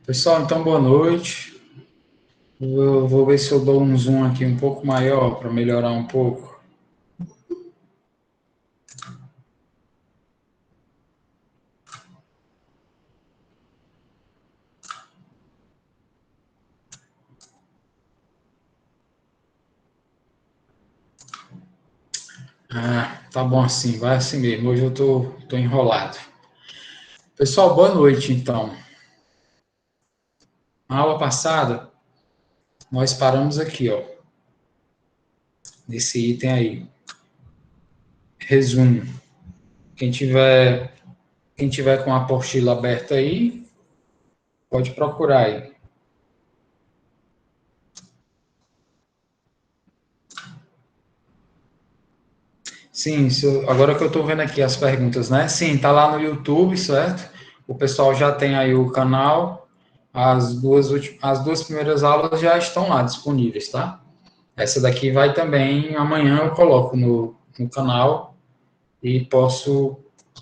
Pessoal, então boa noite. Eu vou ver se eu dou um zoom aqui um pouco maior para melhorar um pouco. Ah, tá bom assim, vai assim mesmo. Hoje eu tô enrolado. Pessoal, boa noite então. Na aula passada, nós paramos aqui, ó, nesse item aí. Resumo. Quem tiver com a apostila aberta aí, pode procurar aí. Sim, agora que eu estou vendo aqui as perguntas, né? Sim, tá lá no YouTube, certo? O pessoal já tem aí o canal. As duas primeiras aulas já estão lá disponíveis, tá? Essa daqui vai também, amanhã eu coloco no canal e posso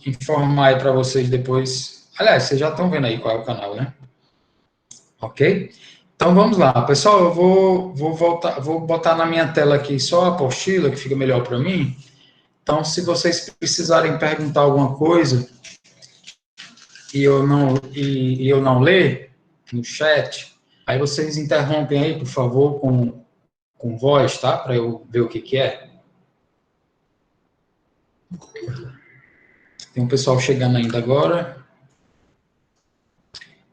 informar aí para vocês depois. Aliás, vocês já estão vendo aí qual é o canal, né? Ok? Então vamos lá, pessoal. Eu vou voltar, vou botar na minha tela aqui só a apostila, que fica melhor para mim. Então, se vocês precisarem perguntar alguma coisa e eu não ler no chat, aí vocês interrompem aí, por favor, com voz, tá? Para eu ver o que é. Tem um pessoal chegando ainda agora.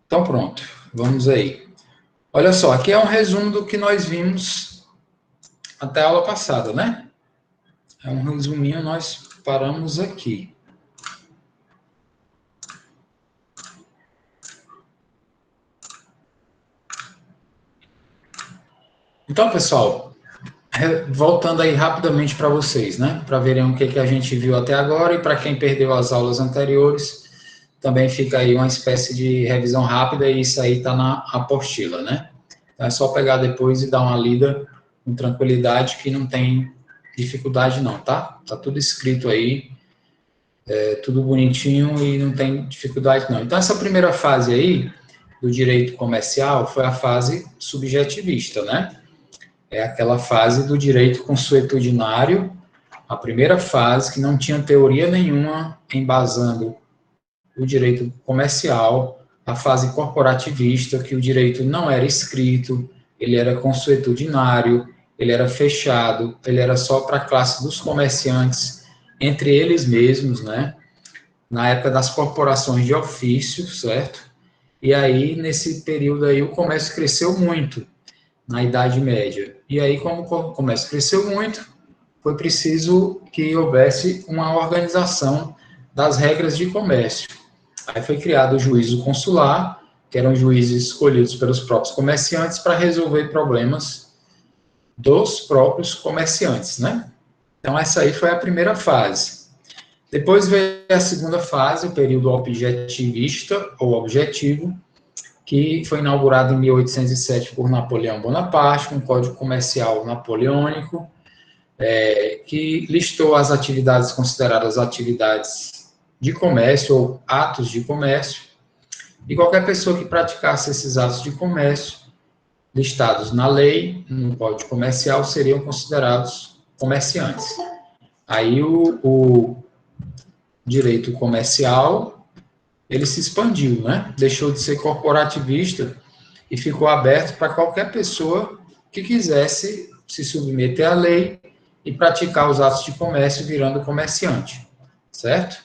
Então, pronto. Vamos aí. Olha só, aqui é um resumo do que nós vimos até a aula passada, né? É um resuminho, nós paramos aqui. Então, pessoal, voltando aí rapidamente para vocês, né? Para verem o que a gente viu até agora e para quem perdeu as aulas anteriores, também fica aí uma espécie de revisão rápida e isso aí está na apostila, né? Então é só pegar depois e dar uma lida com tranquilidade que não tem dificuldade não, tá? Tá tudo escrito aí, tudo bonitinho e não tem dificuldade não. Então essa primeira fase aí do direito comercial foi a fase subjetivista, né? É aquela fase do direito consuetudinário, a primeira fase que não tinha teoria nenhuma embasando o direito comercial, a fase corporativista, que o direito não era escrito, ele era consuetudinário, ele era fechado, ele era só para a classe dos comerciantes, entre eles mesmos, né? Na época das corporações de ofício, certo? E aí, nesse período aí, o comércio cresceu muito na Idade Média. E aí, como o comércio cresceu muito, foi preciso que houvesse uma organização das regras de comércio. Aí foi criado o juízo consular, que eram juízes escolhidos pelos próprios comerciantes para resolver problemas dos próprios comerciantes, né? Então essa aí foi a primeira fase. Depois veio a segunda fase, o período objetivista ou objetivo, que foi inaugurado em 1807 por Napoleão Bonaparte, um código comercial napoleônico, que listou as atividades consideradas atividades de comércio ou atos de comércio, e qualquer pessoa que praticasse esses atos de comércio listados na lei, no Código Comercial, seriam considerados comerciantes. Aí o direito comercial, ele se expandiu, né? Deixou de ser corporativista e ficou aberto para qualquer pessoa que quisesse se submeter à lei e praticar os atos de comércio virando comerciante, certo?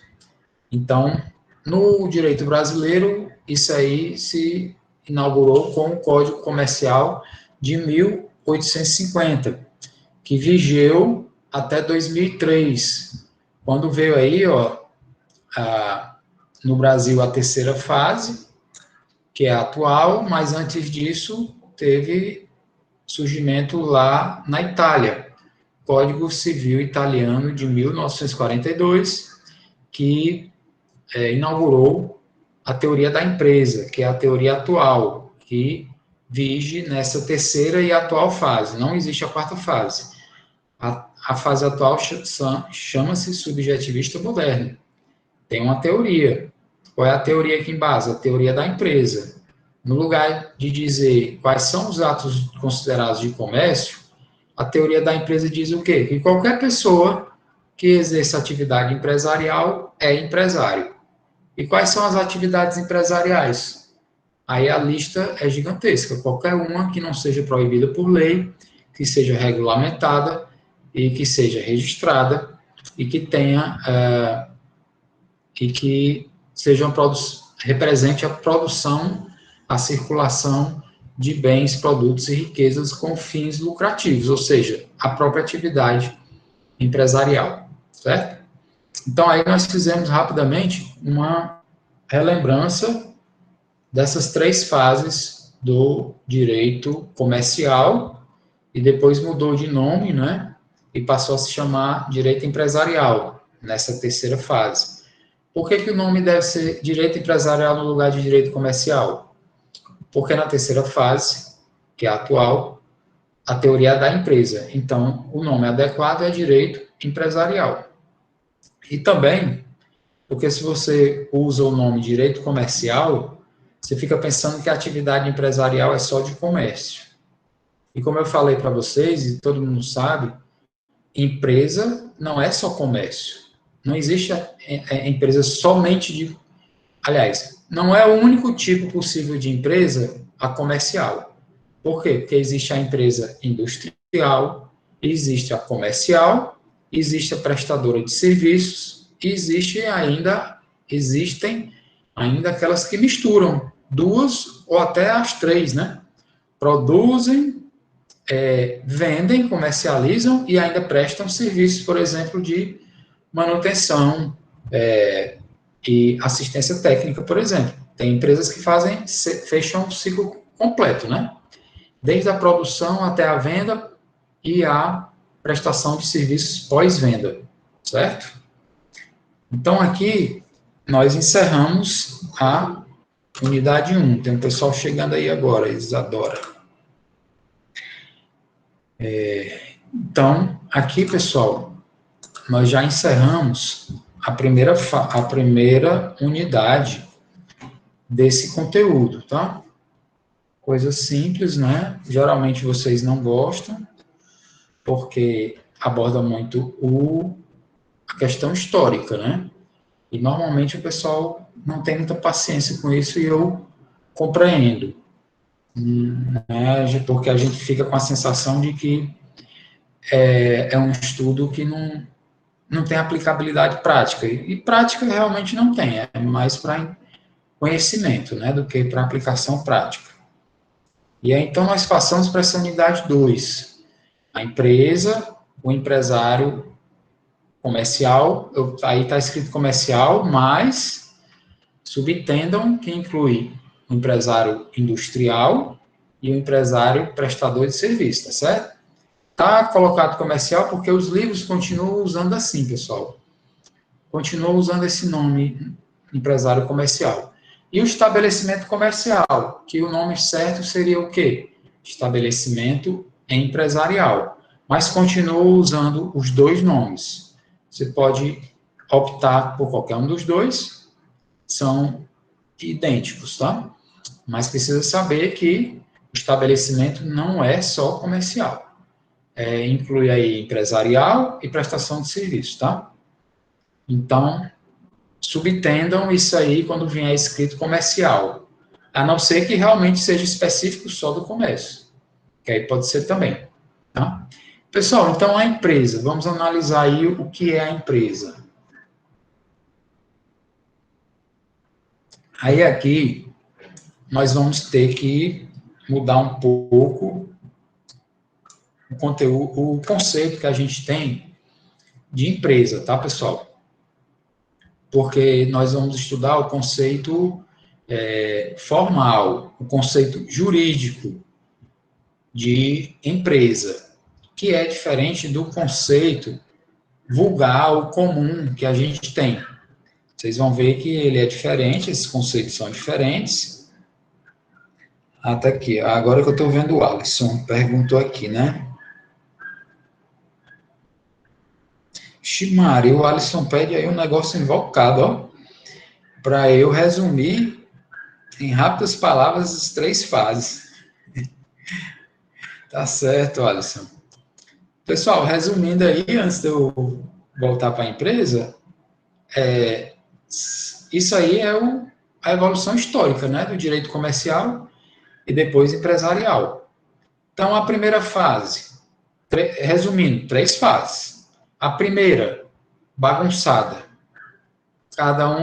Então, no direito brasileiro, isso aí se inaugurou com o Código Comercial de 1850, que vigeu até 2003, quando veio aí, ó, no Brasil a terceira fase, que é a atual, mas antes disso teve surgimento lá na Itália, Código Civil Italiano de 1942, que inaugurou a teoria da empresa, que é a teoria atual, que vige nessa terceira e atual fase. Não existe a quarta fase. A fase atual chama-se subjetivista moderna. Tem uma teoria. Qual é a teoria que embasa? A teoria da empresa. No lugar de dizer quais são os atos considerados de comércio, a teoria da empresa diz o quê? Que qualquer pessoa que exerça atividade empresarial é empresário. E quais são as atividades empresariais? Aí a lista é gigantesca. Qualquer uma que não seja proibida por lei, que seja regulamentada e que seja registrada e que tenha e que sejam represente a produção, a circulação de bens, produtos e riquezas com fins lucrativos, ou seja, a própria atividade empresarial, certo? Então, aí nós fizemos rapidamente uma relembrança dessas 3 fases do direito comercial e depois mudou de nome, né? E passou a se chamar direito empresarial nessa 3ª fase. Por que o nome deve ser direito empresarial no lugar de direito comercial? Porque na 3ª fase, que é a atual, a teoria é da empresa. Então, o nome adequado é direito empresarial. E também, porque se você usa o nome direito comercial, você fica pensando que a atividade empresarial é só de comércio. E como eu falei para vocês, e todo mundo sabe, empresa não é só comércio. Não existe empresa somente de... Aliás, não é o único tipo possível de empresa a comercial. Por quê? Porque existe a empresa industrial, existe a comercial, existe a prestadora de serviços, e existem ainda aquelas que misturam 2 ou até as 3, né? Produzem, vendem, comercializam e ainda prestam serviços, por exemplo, de manutenção e assistência técnica, por exemplo. Tem empresas que fecham o ciclo completo, né? Desde a produção até a venda e a prestação de serviços pós-venda, certo? Então, aqui, nós encerramos a unidade 1. Tem um pessoal chegando aí agora, Isadora. Então, aqui, pessoal, nós já encerramos a primeira unidade desse conteúdo, tá? Coisa simples, né? Geralmente vocês não gostam, porque aborda muito a questão histórica, né? E normalmente o pessoal não tem muita paciência com isso e eu compreendo, né? Porque a gente fica com a sensação de que é um estudo que não tem aplicabilidade prática. E prática realmente não tem, é mais para conhecimento, né, do que para aplicação prática. E aí, então, nós passamos para essa unidade 2. A empresa, o empresário comercial, aí está escrito comercial, mas subentendam que inclui o empresário industrial e o empresário prestador de serviço, tá certo? Está colocado comercial porque os livros continuam usando assim, pessoal. Continuam usando esse nome, empresário comercial. E o estabelecimento comercial, que o nome certo seria o quê? Estabelecimento empresarial. Mas continua usando os 2 nomes. Você pode optar por qualquer um dos 2, são idênticos, tá? Mas precisa saber que o estabelecimento não é só comercial. Inclui aí empresarial e prestação de serviço, tá? Então, subentendam isso aí quando vier escrito comercial, a não ser que realmente seja específico só do comércio, que aí pode ser também, tá? Pessoal, então a empresa, vamos analisar aí o que é a empresa. Aí aqui, nós vamos ter que mudar um pouco o conteúdo, o conceito que a gente tem de empresa, tá, pessoal? Porque nós vamos estudar o conceito formal, o conceito jurídico de empresa, que é diferente do conceito vulgar ou comum que a gente tem. Vocês vão ver que ele é diferente, esses conceitos são diferentes. Até aqui, agora que eu estou vendo o Alisson, perguntou aqui, né? Ximari, o Alisson pede aí um negócio invocado, ó. para eu resumir em rápidas palavras as 3 fases. Tá certo, Alisson. Pessoal, resumindo aí, antes de eu voltar para a empresa, isso aí é a evolução histórica, né, do direito comercial e depois empresarial. Então, a primeira fase, resumindo, 3 fases. A primeira, bagunçada. Cada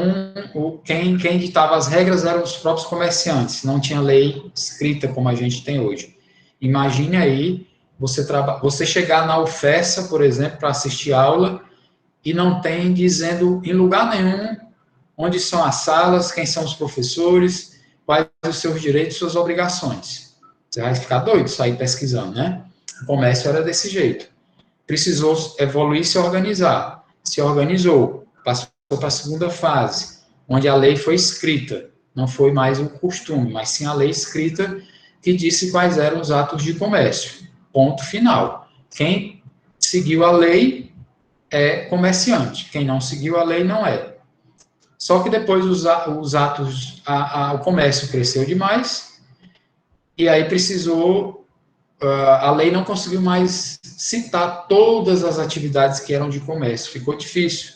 quem ditava as regras eram os próprios comerciantes, não tinha lei escrita como a gente tem hoje. Imagine aí você chegar na UFESA, por exemplo, para assistir aula e não tem dizendo em lugar nenhum onde são as salas, quem são os professores, quais os seus direitos e suas obrigações. Você vai ficar doido sair pesquisando, né? O comércio era desse jeito. Precisou evoluir e se organizar. Se organizou, passou para a segunda fase, onde a lei foi escrita. Não foi mais o costume, mas sim a lei escrita que disse quais eram os atos de comércio. Ponto final. Quem seguiu a lei é comerciante. Quem não seguiu a lei não é. Só que depois os atos, o comércio cresceu demais, e aí precisou, a lei não conseguiu mais citar todas as atividades que eram de comércio, ficou difícil.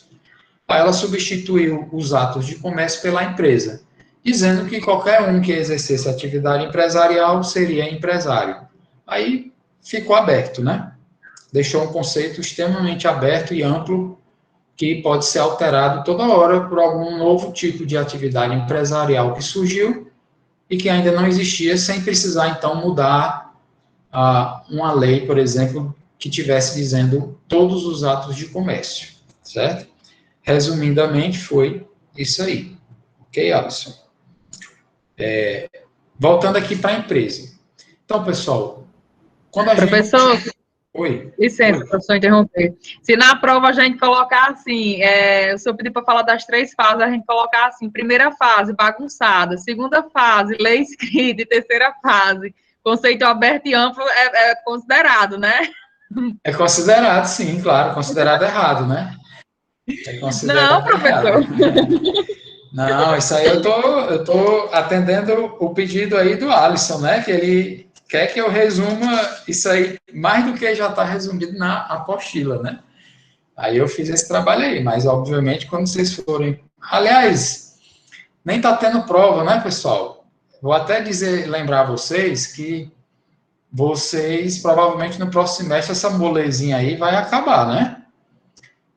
Aí ela substituiu os atos de comércio pela empresa, dizendo que qualquer um que exercesse atividade empresarial seria empresário. Aí ficou aberto, né? Deixou um conceito extremamente aberto e amplo que pode ser alterado toda hora por algum novo tipo de atividade empresarial que surgiu e que ainda não existia, sem precisar, então, mudar uma lei, por exemplo, que tivesse dizendo todos os atos de comércio, certo? Resumidamente, foi isso aí. Ok, Alisson? Voltando aqui para a empresa. Então, pessoal, quando a Professor, gente... Oi. licença, professor, interromper. Se na prova a gente colocar assim, o senhor pediu para falar das 3 fases, a gente colocar assim, primeira fase, bagunçada, segunda fase, lei escrita, e terceira fase, conceito aberto e amplo é considerado, né? É considerado, sim, claro, considerado errado, né? É Não, considerado errado. professor. Não, isso aí eu tô atendendo o pedido aí do Alisson, né? Que ele quer que eu resuma isso aí mais do que já está resumido na apostila, né? Aí eu fiz esse trabalho aí, mas obviamente quando vocês forem. Aliás, nem está tendo prova, né, pessoal? Vou até lembrar vocês que vocês provavelmente no próximo semestre essa molezinha aí vai acabar, né?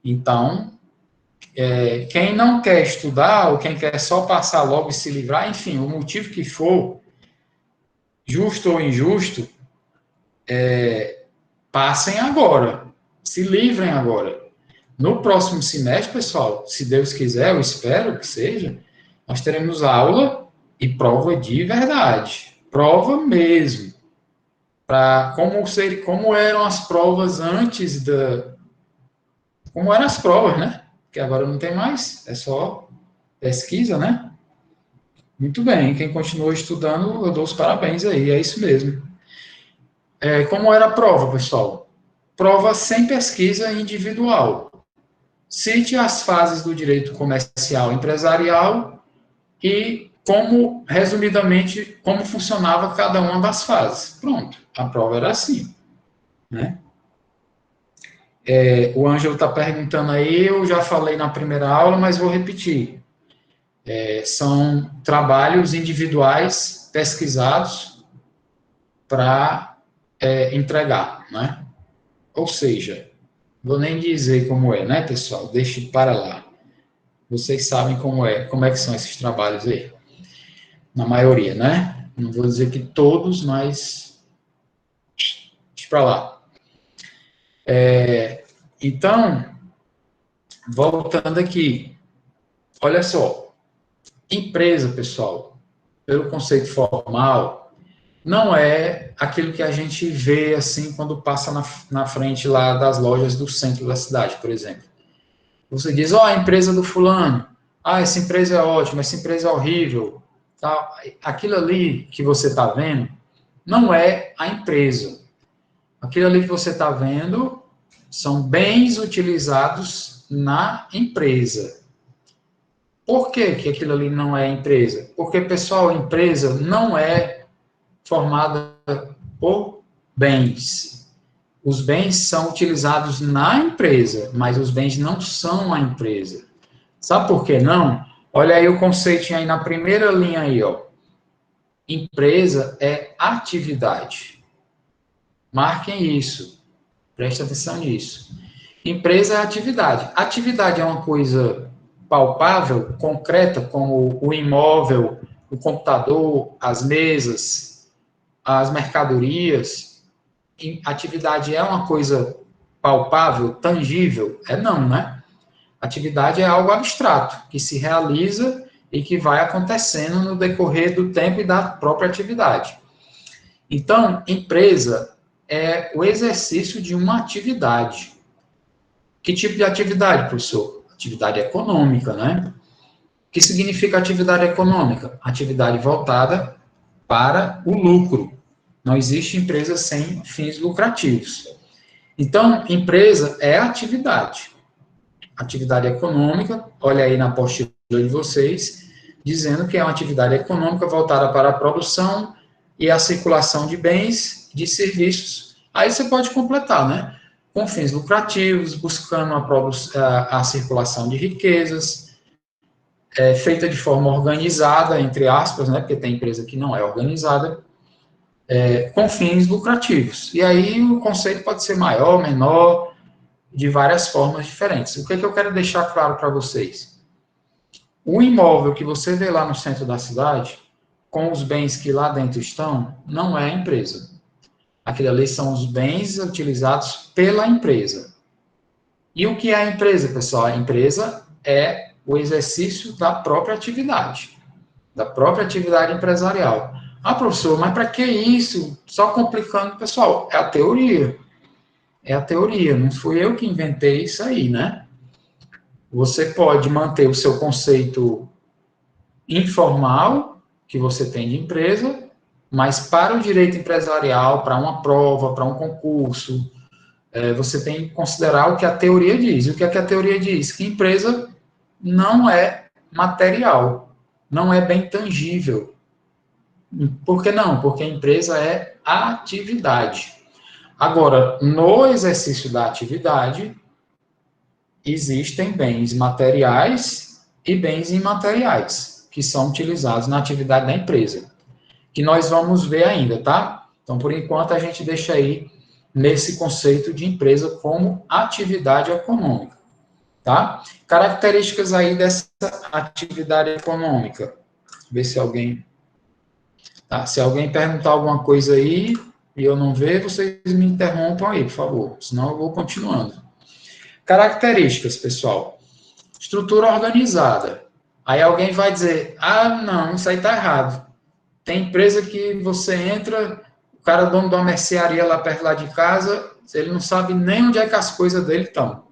Então, quem não quer estudar, ou quem quer só passar logo e se livrar, enfim, o motivo que for, justo ou injusto, passem agora, se livrem agora. No próximo semestre, pessoal, se Deus quiser, eu espero que seja, nós teremos aula e prova de verdade. Prova mesmo. Para como eram as provas antes da. Como eram as provas, né? Que agora não tem mais, é só pesquisa, né? Muito bem, quem continuou estudando, eu dou os parabéns aí, é isso mesmo. Como era a prova, pessoal? Prova sem pesquisa individual. Cite as fases do direito comercial e empresarial e como, resumidamente, como funcionava cada uma das fases. Pronto, a prova era assim, né? O Ângelo está perguntando aí, eu já falei na primeira aula, mas vou repetir. São trabalhos individuais pesquisados para entregar, né? Ou seja, vou nem dizer como é, né, pessoal? Deixe para lá. Vocês sabem como é que são esses trabalhos aí. Na maioria, né? Não vou dizer que todos, mas deixa para lá. Então, voltando aqui, olha só, empresa, pessoal, pelo conceito formal, não é aquilo que a gente vê assim quando passa na frente lá das lojas do centro da cidade, por exemplo. Você diz, a empresa do fulano, essa empresa é ótima, essa empresa é horrível, tá? Aquilo ali que você está vendo não é a empresa. Aquilo ali que você está vendo são bens utilizados na empresa. Por que que aquilo ali não é empresa? Porque, pessoal, empresa não é formada por bens. Os bens são utilizados na empresa, mas os bens não são a empresa. Sabe por que não? Olha aí o conceito aí na primeira linha aí, ó. Empresa é atividade. Marquem isso. Preste atenção nisso. Empresa é atividade. Atividade é uma coisa palpável, concreta, como o imóvel, o computador, as mesas, as mercadorias. Atividade é uma coisa palpável, tangível? É não, né? Atividade é algo abstrato, que se realiza e que vai acontecendo no decorrer do tempo e da própria atividade. Então, empresa é o exercício de uma atividade. Que tipo de atividade, professor? Atividade econômica, né? O que significa atividade econômica? Atividade voltada para o lucro. Não existe empresa sem fins lucrativos. Então, empresa é atividade. Atividade econômica, olha aí na apostila de vocês, dizendo que é uma atividade econômica voltada para a produção e a circulação de bens, de serviços. Aí você pode completar, né? Com fins lucrativos, buscando a circulação de riquezas, feita de forma organizada, entre aspas, né? Porque tem empresa que não é organizada, com fins lucrativos. E aí o conceito pode ser maior, menor, de várias formas diferentes. O que eu quero deixar claro para vocês? O imóvel que você vê lá no centro da cidade, com os bens que lá dentro estão, não é a empresa. Aquilo ali são os bens utilizados pela empresa. E o que é a empresa, pessoal? A empresa é o exercício da própria atividade empresarial. Ah, professor, mas para que isso? Só complicando, pessoal, é a teoria. É a teoria, não fui eu que inventei isso aí, né? Você pode manter o seu conceito informal, que você tem de empresa, mas para o direito empresarial, para uma prova, para um concurso, você tem que considerar o que a teoria diz. E o que é que a teoria diz? Que empresa não é material, não é bem tangível. Por que não? Porque a empresa é atividade. Agora, no exercício da atividade, existem bens materiais e bens imateriais, que são utilizados na atividade da empresa, que nós vamos ver ainda, tá? Então, por enquanto, a gente deixa aí nesse conceito de empresa como atividade econômica, tá? Características aí dessa atividade econômica. Ver se alguém... Tá? Se alguém perguntar alguma coisa aí e eu não ver, vocês me interrompam aí, por favor, senão eu vou continuando. Características, pessoal. Estrutura organizada. Aí alguém vai dizer, ah, não, isso aí está errado. Tem empresa que você entra, o cara dono de uma mercearia lá perto lá de casa, ele não sabe nem onde é que as coisas dele estão.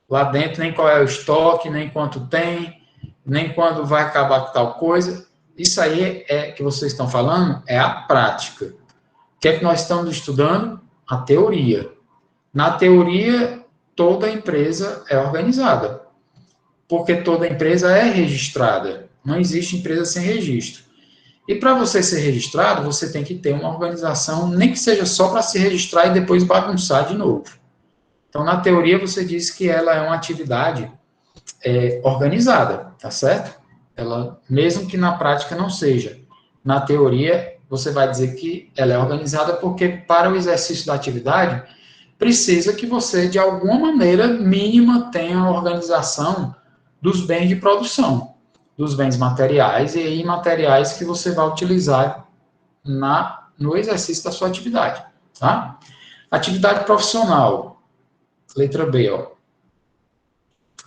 Lá dentro, nem qual é o estoque, nem quanto tem, nem quando vai acabar com tal coisa. Isso aí que vocês estão falando é a prática. O que é que nós estamos estudando? A teoria. Na teoria, toda empresa é organizada, porque toda empresa é registrada. Não existe empresa sem registro. E para você ser registrado, você tem que ter uma organização, nem que seja só para se registrar e depois bagunçar de novo. Então, na teoria, você diz que ela é uma atividade organizada, tá certo? Ela, mesmo que na prática não seja. Na teoria, você vai dizer que ela é organizada porque, para o exercício da atividade, precisa que você, de alguma maneira mínima, tenha a organização dos bens de produção, dos bens materiais e imateriais que você vai utilizar no exercício da sua atividade, tá? Atividade profissional, letra B, ó.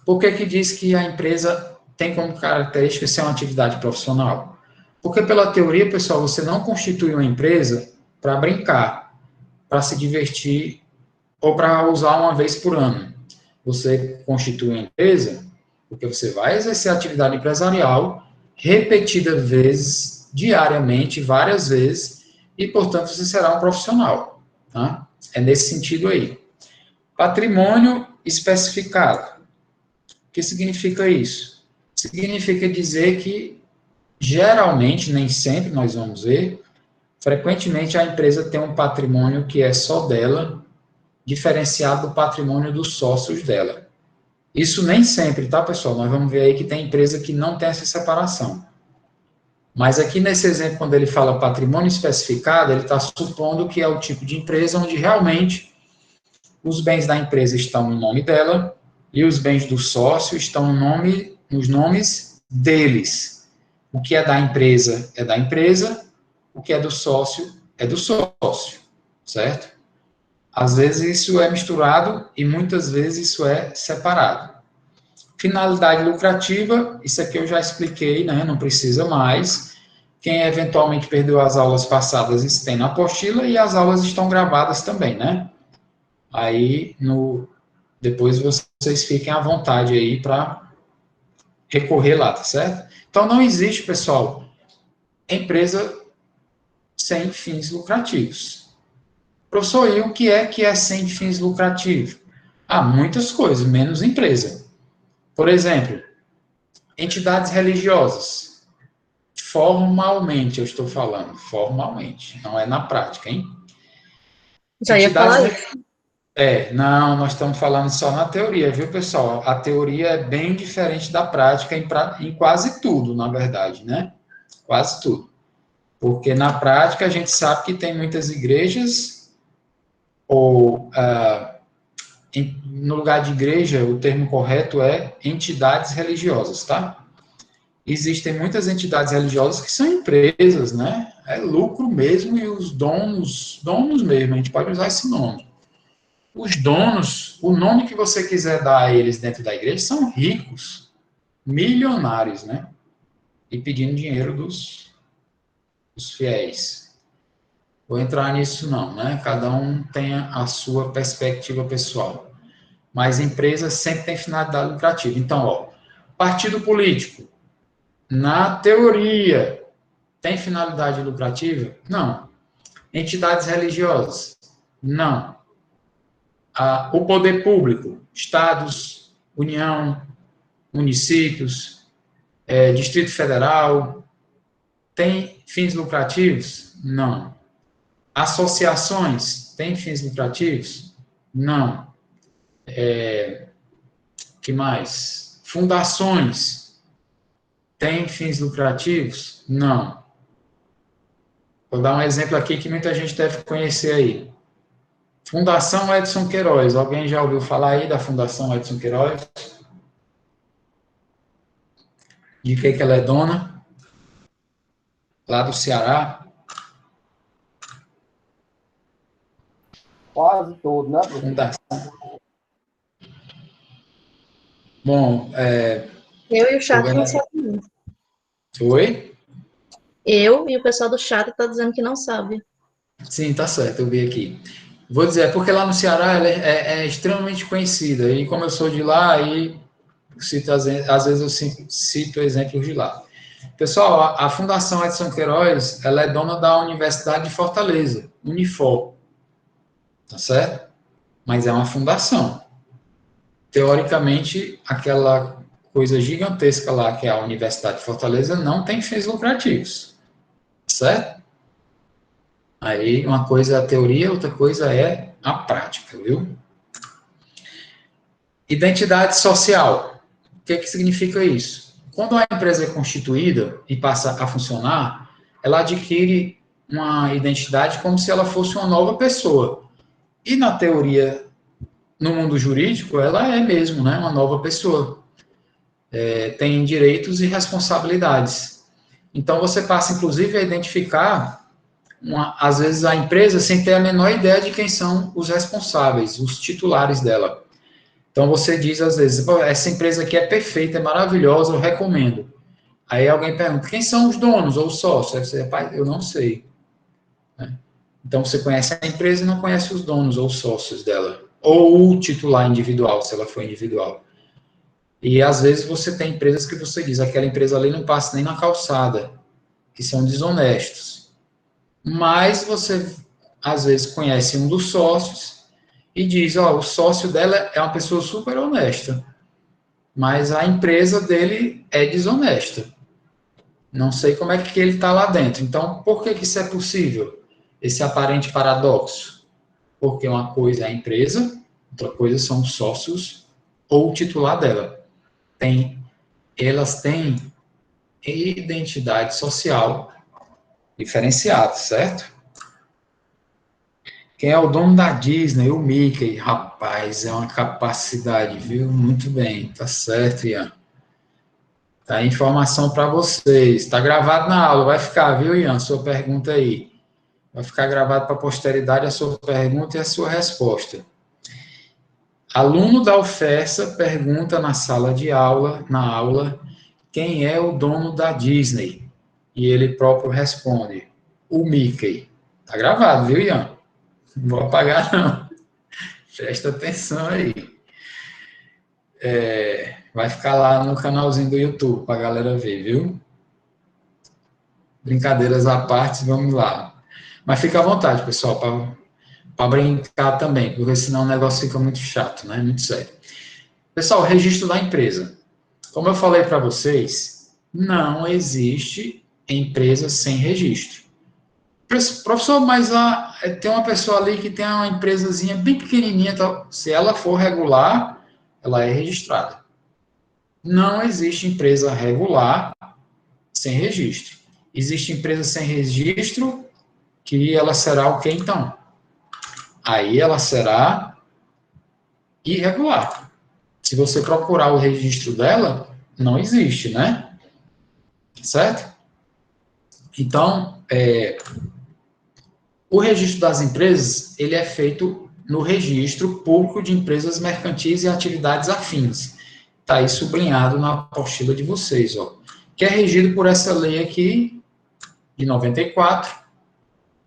Por que diz que a empresa tem como característica ser uma atividade profissional? Porque, pela teoria, pessoal, você não constitui uma empresa para brincar, para se divertir ou para usar uma vez por ano. Você constitui uma empresa porque você vai exercer atividade empresarial repetidas vezes, diariamente, várias vezes, e, portanto, você será um profissional. Tá? É nesse sentido aí. Patrimônio especificado. O que significa isso? Significa dizer que, geralmente, nem sempre nós vamos ver, frequentemente a empresa tem um patrimônio que é só dela, diferenciado do patrimônio dos sócios dela. Isso nem sempre, tá, pessoal? Nós vamos ver aí que tem empresa que não tem essa separação. Mas aqui nesse exemplo, quando ele fala patrimônio especificado, ele está supondo que é o tipo de empresa onde realmente os bens da empresa estão no nome dela e os bens do sócio estão nos nomes deles. O que é da empresa, o que é do sócio, certo? Às vezes isso é misturado e muitas vezes isso é separado. Finalidade lucrativa, isso aqui eu já expliquei, né? Não precisa mais. Quem eventualmente perdeu as aulas passadas, isso tem na apostila e as aulas estão gravadas também, né? Aí, depois vocês fiquem à vontade aí para recorrer lá, tá certo? Então, não existe, pessoal, empresa sem fins lucrativos. Professor, e o que é sem fins lucrativos? Há muitas coisas, menos empresa. Por exemplo, entidades religiosas. Formalmente, eu estou falando, formalmente, não é na prática, hein? Já ia falar isso. Não, nós estamos falando só na teoria, viu, pessoal? A teoria é bem diferente da prática em quase tudo, na verdade, né? Quase tudo. Porque na prática a gente sabe que tem muitas igrejas, ou no lugar de igreja, o termo correto é entidades religiosas, tá? Existem muitas entidades religiosas que são empresas, né? É lucro mesmo e os donos mesmo, a gente pode usar esse nome. Os donos, o nome que você quiser dar a eles dentro da igreja, são ricos, milionários, né? E pedindo dinheiro dos fiéis. Vou entrar nisso não, né? Cada um tem a sua perspectiva pessoal. Mas empresa sempre tem finalidade lucrativa. Então, partido político, na teoria, tem finalidade lucrativa? Não. Entidades religiosas? Não. O poder público, estados, União, municípios, Distrito Federal, tem fins lucrativos? Não. Associações, tem fins lucrativos? Não. Que mais? Fundações, tem fins lucrativos? Não. Vou dar um exemplo aqui que muita gente deve conhecer aí. Fundação Edson Queiroz. Alguém já ouviu falar aí da Fundação Edson Queiroz? De que ela é dona? Lá do Ceará? Quase todo, né, professor? Fundação. Bom, Eu e o chat não sabem. Oi? Eu e o pessoal do chat está dizendo que não sabe. Sim, tá certo, eu vi aqui. Vou dizer, porque lá no Ceará ela é extremamente conhecida, e como eu sou de lá, aí às vezes eu cito exemplos de lá. Pessoal, a Fundação Edson Queiroz, ela é dona da Universidade de Fortaleza, Unifor, tá certo? Mas é uma fundação. Teoricamente, aquela coisa gigantesca lá, que é a Universidade de Fortaleza, não tem fins lucrativos, certo? Aí, uma coisa é a teoria, outra coisa é a prática, viu? Identidade social. O que significa isso? Quando a empresa é constituída e passa a funcionar, ela adquire uma identidade como se ela fosse uma nova pessoa. E na teoria, no mundo jurídico, ela é mesmo, né, uma nova pessoa. Tem direitos e responsabilidades. Então, você passa, inclusive, a identificar às vezes a empresa sem ter a menor ideia de quem são os responsáveis, os titulares dela. Então você diz às vezes, essa empresa aqui é perfeita, é maravilhosa, eu recomendo. Aí alguém pergunta, quem são os donos ou os sócios? Aí você, rapaz, eu não sei. Então você conhece a empresa e não conhece os donos ou os sócios dela. Ou o titular individual, se ela for individual. E às vezes você tem empresas que você diz, aquela empresa ali não passa nem na calçada, que são desonestos. Mas você, às vezes, conhece um dos sócios e diz, o sócio dela é uma pessoa super honesta. mas a empresa dele é desonesta. Não sei como é que ele está lá dentro. Então, por que isso é possível? Esse aparente paradoxo. Porque uma coisa é a empresa, outra coisa são os sócios ou o titular dela. Elas têm identidade social diferenciada, certo? Quem é o dono da Disney? O Mickey. Rapaz, é uma capacidade, viu? Muito bem, tá certo, Ian. Tá aí informação para vocês. Está gravado na aula, vai ficar, viu, Ian? Sua pergunta aí. Vai ficar gravado para a posteridade a sua pergunta e a sua resposta. Aluno da UFESA pergunta na sala de aula, quem é o dono da Disney? E ele próprio responde, o Mickey. Tá gravado, viu, Ian? Não vou apagar, não. Presta atenção aí. Vai ficar lá no canalzinho do YouTube para a galera ver, viu? Brincadeiras à parte, vamos lá. Mas fica à vontade, pessoal, para brincar também, porque senão o negócio fica muito chato, né? Muito sério. Pessoal, registro da empresa. Como eu falei para vocês, não existe empresa sem registro. Professor, mas tem uma pessoa ali que tem uma empresazinha bem pequenininha, então, se ela for regular, ela é registrada. Não existe empresa regular sem registro. Existe empresa sem registro que ela será o quê, então? Aí ela será irregular. Se você procurar o registro dela, não existe, né? Certo? Então, o registro das empresas, ele é feito no Registro Público de Empresas Mercantis e Atividades Afins. Está aí sublinhado na apostila de vocês, ó. Que é regido por essa lei aqui, de 94,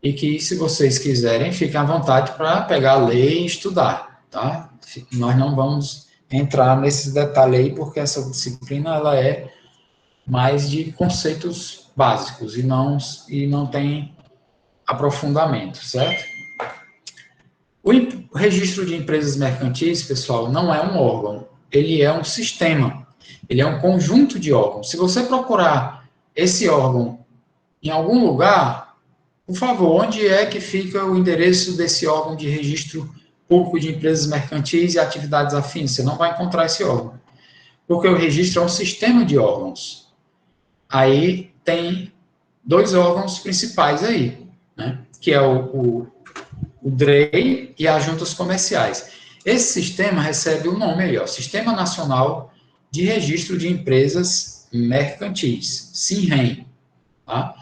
e que, se vocês quiserem, fiquem à vontade para pegar a lei e estudar, tá? Nós não vamos entrar nesses detalhes aí, porque essa disciplina, ela é mais de conceitos básicos e não tem aprofundamento, certo? O registro de empresas mercantis, pessoal, não é um órgão, ele é um sistema, ele é um conjunto de órgãos. Se você procurar esse órgão em algum lugar, por favor, onde é que fica o endereço desse órgão de registro público de empresas mercantis e atividades afins? Você não vai encontrar esse órgão, porque o registro é um sistema de órgãos. Aí tem dois órgãos principais aí, né? Que é o DREI e as juntas comerciais. Esse sistema recebe o nome aí, ó, Sistema Nacional de Registro de Empresas Mercantis, SINREM. Tá?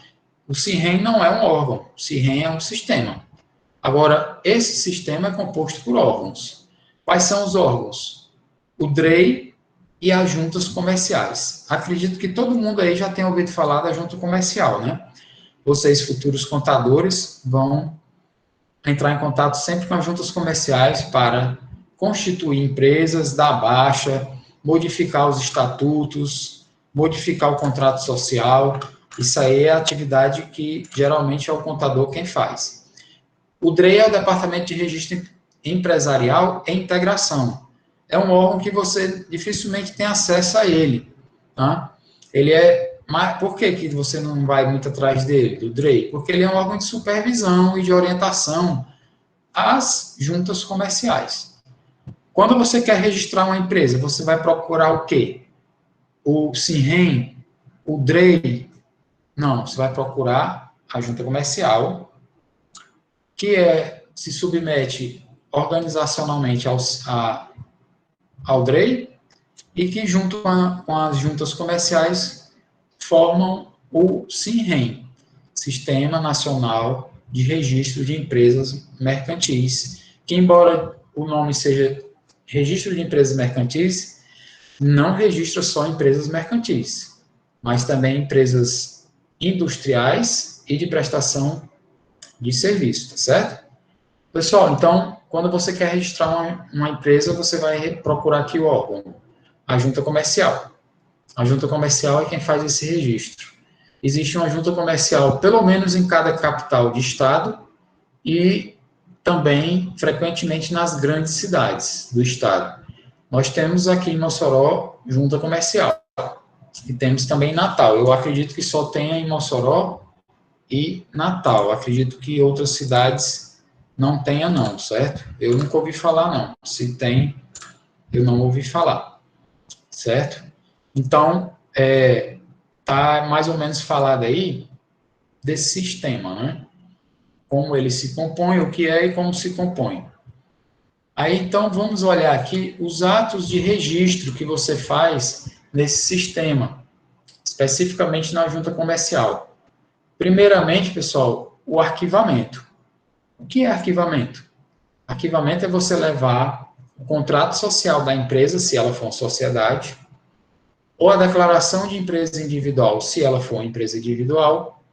O SINREM não é um órgão, o SINREM é um sistema. Agora, esse sistema é composto por órgãos. Quais são os órgãos? O DREI e as juntas comerciais. Acredito que todo mundo aí já tenha ouvido falar da junta comercial, né? Vocês, futuros contadores, vão entrar em contato sempre com as juntas comerciais para constituir empresas, dar baixa, modificar os estatutos, modificar o contrato social. Isso aí é a atividade que geralmente é o contador quem faz. O DREI é o Departamento de Registro Empresarial e Integração. É um órgão que você dificilmente tem acesso a ele. Tá? Ele é... Mas por que você não vai muito atrás dele, do DREI? Porque ele é um órgão de supervisão e de orientação às juntas comerciais. Quando você quer registrar uma empresa, você vai procurar o quê? O SINREM, o DREI? Não, você vai procurar a junta comercial, que se submete organizacionalmente ao DREI e que, junto com as juntas comerciais, formam o SINREM, Sistema Nacional de Registro de Empresas Mercantis, que, embora o nome seja Registro de Empresas Mercantis, não registra só empresas mercantis, mas também empresas industriais e de prestação de serviço, tá certo? Pessoal, então, quando você quer registrar uma empresa, você vai procurar aqui o órgão, a junta comercial. A junta comercial é quem faz esse registro. Existe uma junta comercial, pelo menos em cada capital de estado, e também, frequentemente, nas grandes cidades do estado. Nós temos aqui em Mossoró junta comercial. E temos também Natal. Eu acredito que só tenha em Mossoró e Natal. Eu acredito que outras cidades não tenha não, certo? Eu nunca ouvi falar não. Se tem, eu não ouvi falar, certo? Então, tá mais ou menos falado aí desse sistema, né? Como ele se compõe, o que é e como se compõe. Aí, então, vamos olhar aqui os atos de registro que você faz nesse sistema, especificamente na junta comercial. Primeiramente, pessoal, o arquivamento. O que é arquivamento? Arquivamento é você levar o contrato social da empresa, se ela for uma sociedade, ou a declaração de empresa individual, se ela for uma empresa individual,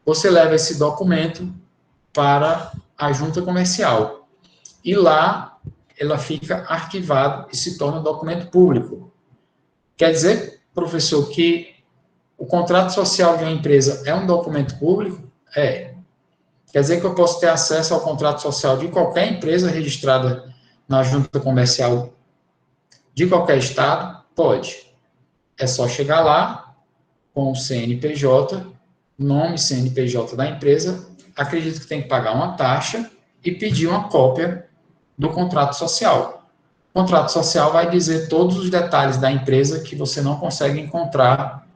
você leva esse documento para a junta comercial. E lá, ela fica arquivada e se torna um documento público. Quer dizer, professor, que o contrato social de uma empresa é um documento público? É. Quer dizer que eu posso ter acesso ao contrato social de qualquer empresa registrada na junta comercial de qualquer estado? Pode. É só chegar lá com o CNPJ, nome CNPJ da empresa, acredito que tem que pagar uma taxa e pedir uma cópia do contrato social. O contrato social vai dizer todos os detalhes da empresa que você não consegue encontrar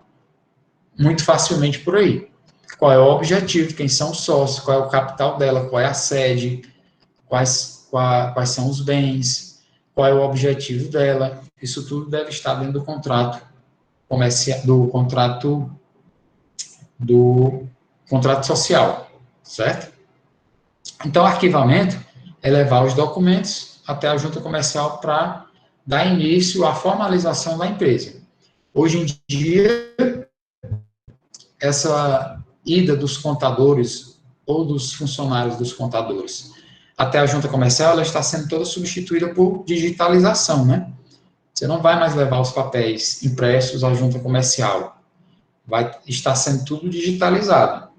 muito facilmente por aí. Qual é o objetivo, quem são os sócios, qual é o capital dela, qual é a sede, quais são os bens, qual é o objetivo dela. Isso tudo deve estar dentro do contrato comercial, do contrato social, certo? Então, arquivamento é levar os documentos até a junta comercial para dar início à formalização da empresa. Hoje em dia, essa ida dos contadores ou dos funcionários dos contadores até a junta comercial, ela está sendo toda substituída por digitalização, né? Você não vai mais levar os papéis impressos à junta comercial. Vai estar sendo tudo digitalizado.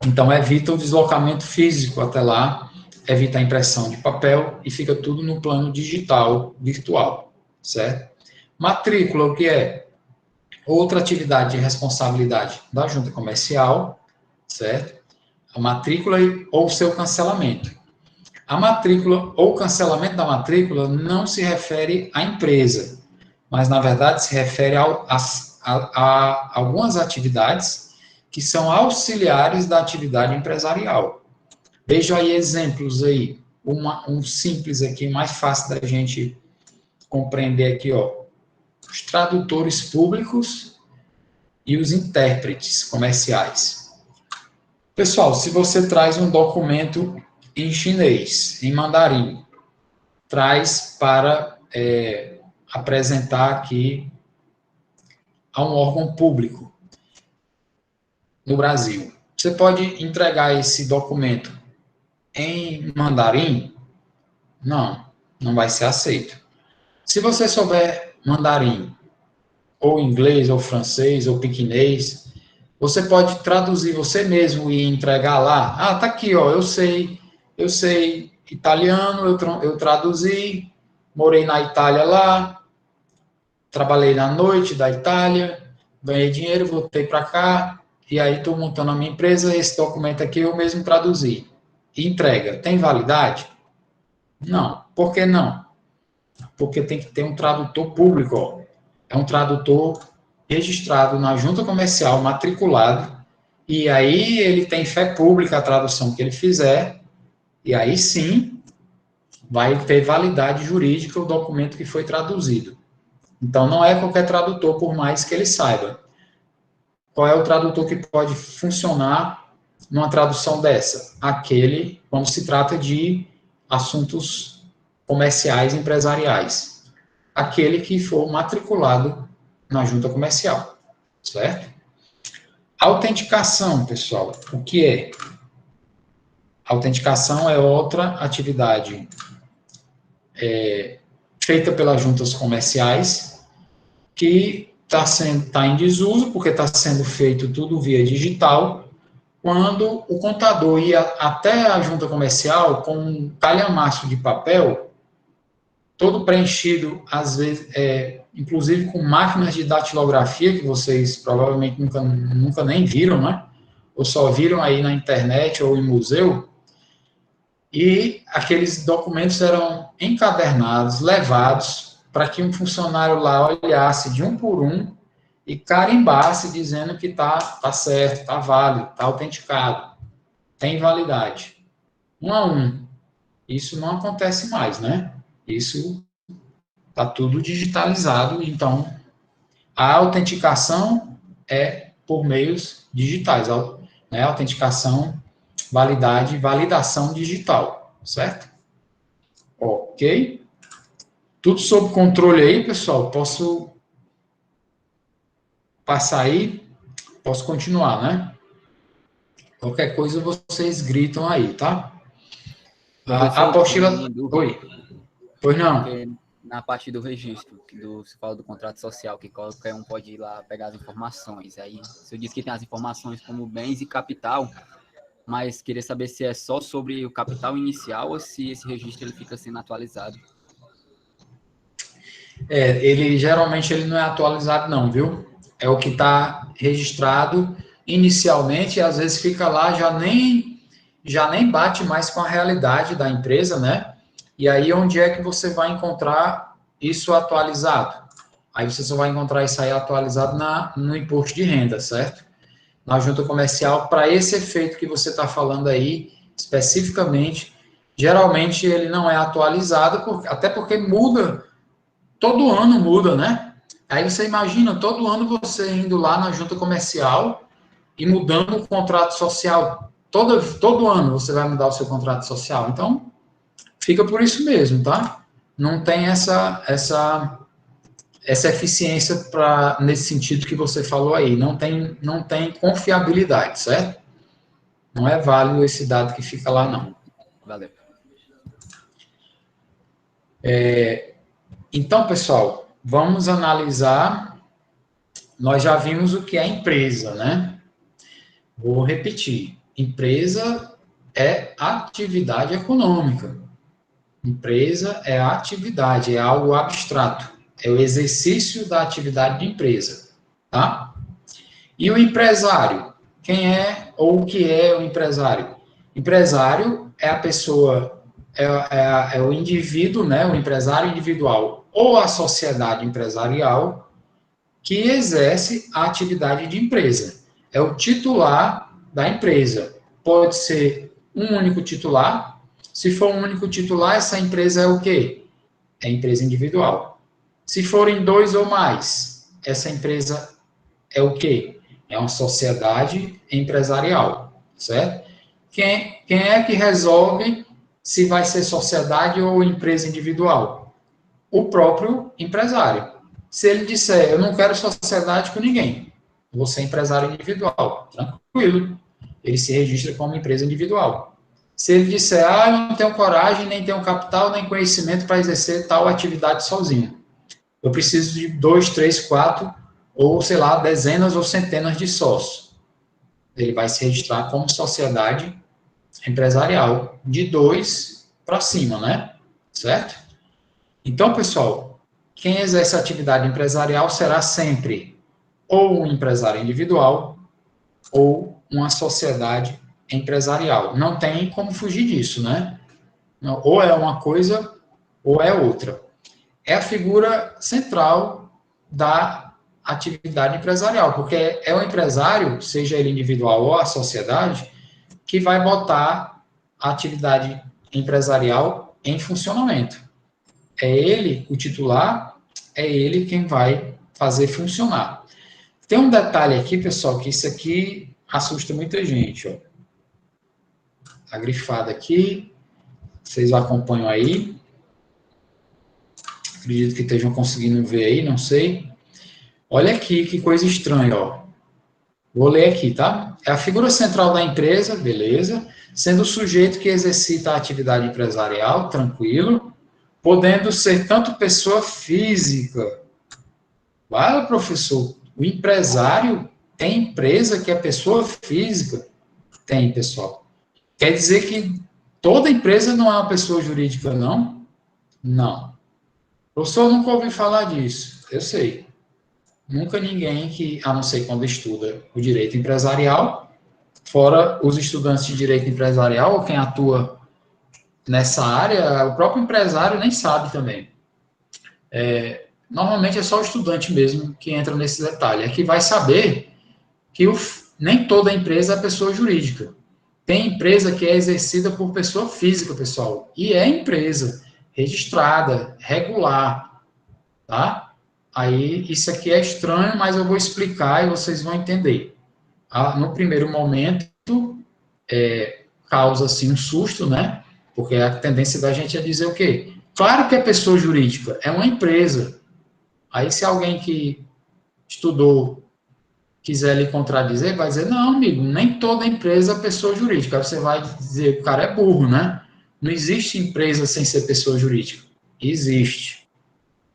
Então, evita o deslocamento físico até lá, evita a impressão de papel e fica tudo no plano digital, virtual, certo? Matrícula, o que é? Outra atividade de responsabilidade da junta comercial, certo? A matrícula ou seu cancelamento. A matrícula ou cancelamento da matrícula não se refere à empresa, mas, na verdade, se refere a algumas atividades que são auxiliares da atividade empresarial. Veja aí exemplos aí. Um simples aqui, mais fácil da gente compreender aqui, ó. Os tradutores públicos e os intérpretes comerciais. Pessoal, se você traz um documento em chinês, em mandarim, traz para apresentar aqui a um órgão público no Brasil. Você pode entregar esse documento em mandarim? Não, não vai ser aceito. Se você souber mandarim, ou inglês, ou francês, ou piquinês, você pode traduzir você mesmo e entregar lá. Ah, tá aqui, ó, eu sei italiano, eu traduzi, morei na Itália lá, trabalhei na noite da Itália, ganhei dinheiro, voltei para cá, e aí estou montando a minha empresa, esse documento aqui eu mesmo traduzi. E entrega. Tem validade? Não. Por que não? Porque tem que ter um tradutor público, ó. É um tradutor registrado na junta comercial, matriculado, e aí ele tem fé pública a tradução que ele fizer, e aí sim vai ter validade jurídica o documento que foi traduzido. Então, não é qualquer tradutor, por mais que ele saiba. Qual é o tradutor que pode funcionar numa tradução dessa? Aquele, quando se trata de assuntos comerciais e empresariais. Aquele que for matriculado na junta comercial, certo? Autenticação, pessoal, o que é? Autenticação é outra atividade feita pelas juntas comerciais que está em desuso, porque está sendo feito tudo via digital, quando o contador ia até a junta comercial com um calhamaço de papel todo preenchido, às vezes, inclusive com máquinas de datilografia, que vocês provavelmente nunca nem viram, né? Ou só viram aí na internet ou em museu. E aqueles documentos eram encadernados, levados, para que um funcionário lá olhasse de um por um e carimbasse dizendo que tá certo, tá válido, tá autenticado, tem validade. Um a um. Isso não acontece mais, né? Isso está tudo digitalizado, então a autenticação é por meios digitais, né? Autenticação, validade, validação digital, certo? Ok. Tudo sob controle aí, pessoal. Posso passar aí? Posso continuar, né? Qualquer coisa vocês gritam aí, tá? A apostila... Oi. Pois não. Porque na parte do registro, você fala do contrato social, que qualquer um pode ir lá pegar as informações. Aí, você disse que tem as informações como bens e capital, mas queria saber se é só sobre o capital inicial ou se esse registro ele fica sendo atualizado. Geralmente ele não é atualizado não, viu? É o que está registrado inicialmente, e às vezes fica lá, já nem bate mais com a realidade da empresa, né? E aí, onde é que você vai encontrar isso atualizado? Aí você só vai encontrar isso aí atualizado no imposto de renda, certo? Na junta comercial, para esse efeito que você está falando aí, especificamente, geralmente ele não é atualizado, até porque muda, todo ano muda, né? Aí você imagina, todo ano você indo lá na junta comercial e mudando o contrato social. Todo ano você vai mudar o seu contrato social. Então, fica por isso mesmo, tá? Não tem essa eficiência nesse sentido que você falou aí. Não tem confiabilidade, certo? Não é válido esse dado que fica lá, não. Valeu. Então, pessoal, vamos analisar. Nós já vimos o que é empresa, né? Vou repetir. Empresa é atividade econômica. Empresa é atividade, é algo abstrato. É o exercício da atividade de empresa, tá? E o empresário? Quem é ou o que é o empresário? Empresário é a pessoa, é o indivíduo, né? O empresário individual ou a sociedade empresarial que exerce a atividade de empresa. É o titular da empresa. Pode ser um único titular. Se for um único titular, essa empresa é o quê? É empresa individual. Se forem dois ou mais, essa empresa é o quê? É uma sociedade empresarial, certo? Quem é que resolve se vai ser sociedade ou empresa individual? O próprio empresário. Se ele disser, eu não quero sociedade com ninguém, vou ser empresário individual, tranquilo. Ele se registra como empresa individual. Se ele disser, eu não tenho coragem, nem tenho capital, nem conhecimento para exercer tal atividade sozinho. Eu preciso de 2, 3, 4, ou, sei lá, dezenas ou centenas de sócios. Ele vai se registrar como sociedade empresarial, de 2 para cima, né? Certo? Então, pessoal, quem exerce atividade empresarial será sempre ou um empresário individual ou uma sociedade empresarial. Não tem como fugir disso, né? Ou é uma coisa ou é outra. É a figura central da atividade empresarial, porque é o empresário, seja ele individual ou a sociedade, que vai botar a atividade empresarial em funcionamento. É ele, o titular, é ele quem vai fazer funcionar. Tem um detalhe aqui, pessoal, que isso aqui assusta muita gente, ó. Tá grifado aqui, vocês acompanham aí. Acredito que estejam conseguindo ver aí, não sei. Olha aqui, que coisa estranha, ó. Vou ler aqui, tá? É a figura central da empresa, beleza, sendo o sujeito que exercita a atividade empresarial, tranquilo, podendo ser tanto pessoa física. Vai, professor, o empresário tem empresa que é pessoa física? Tem, pessoal. Quer dizer que toda empresa não é uma pessoa jurídica, não? Não. Professor, nunca ouvi falar disso. Eu sei. Nunca ninguém que, a não ser quando estuda o direito empresarial, fora os estudantes de direito empresarial, ou quem atua nessa área, o próprio empresário nem sabe também. Normalmente é só o estudante mesmo que entra nesse detalhe. É que vai saber que nem toda empresa é pessoa jurídica. Tem empresa que é exercida por pessoa física, pessoal. E é empresa registrada, regular, tá? Aí, isso aqui é estranho, mas eu vou explicar e vocês vão entender. No primeiro momento, causa, assim, um susto, né? Porque a tendência da gente é dizer o quê? Claro que é pessoa jurídica, é uma empresa. Aí, se alguém que estudou quiser lhe contradizer, vai dizer, não, amigo, nem toda empresa é pessoa jurídica. Aí você vai dizer, o cara é burro, né? Não existe empresa sem ser pessoa jurídica. Existe.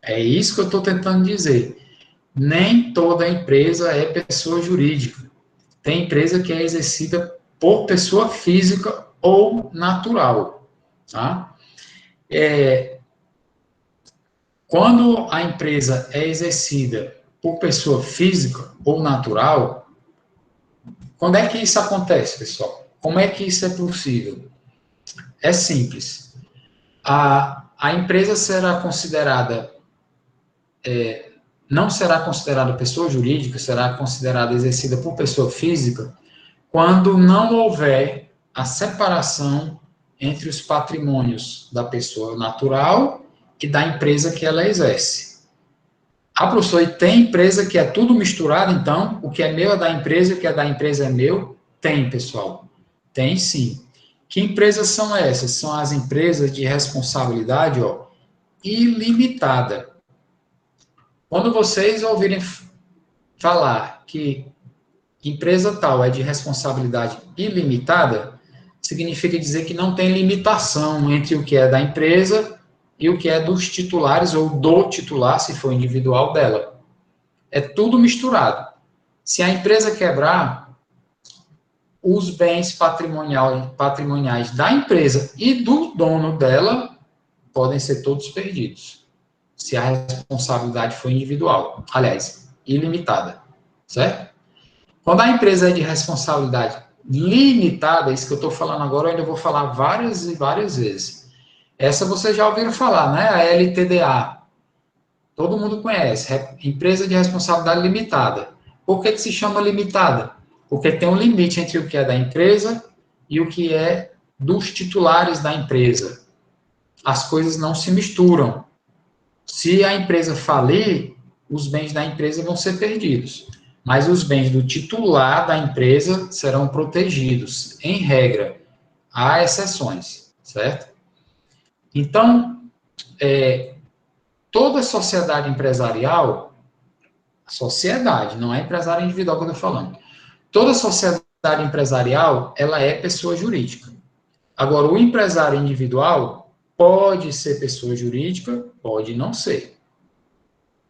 É isso que eu estou tentando dizer. Nem toda empresa é pessoa jurídica. Tem empresa que é exercida por pessoa física ou natural. Tá? Quando a empresa é exercida por pessoa física ou natural, quando é que isso acontece, pessoal? Como é que isso é possível? É simples. A empresa será considerada, não será considerada pessoa jurídica, será considerada exercida por pessoa física, quando não houver a separação entre os patrimônios da pessoa natural e da empresa que ela exerce. Professor, e tem empresa que é tudo misturado, então, o que é meu é da empresa, o que é da empresa é meu? Tem, pessoal. Tem sim. Que empresas são essas? São as empresas de responsabilidade, ilimitada. Quando vocês ouvirem falar que empresa tal é de responsabilidade ilimitada, significa dizer que não tem limitação entre o que é da empresa e o que é dos titulares ou do titular, se for individual dela. É tudo misturado. Se a empresa quebrar, os bens patrimoniais da empresa e do dono dela podem ser todos perdidos, se a responsabilidade for individual. Aliás, ilimitada. Certo? Quando a empresa é de responsabilidade limitada, isso que eu estou falando agora, eu ainda vou falar várias e várias vezes. Essa vocês já ouviram falar, né? A LTDA. Todo mundo conhece. Empresa de responsabilidade limitada. Por que se chama limitada? Porque tem um limite entre o que é da empresa e o que é dos titulares da empresa. As coisas não se misturam. Se a empresa falir, os bens da empresa vão ser perdidos. Mas os bens do titular da empresa serão protegidos, em regra. Há exceções, certo? Então, toda sociedade empresarial, sociedade, não é empresário individual que eu estou falando, toda sociedade empresarial, ela é pessoa jurídica. Agora, o empresário individual pode ser pessoa jurídica, pode não ser.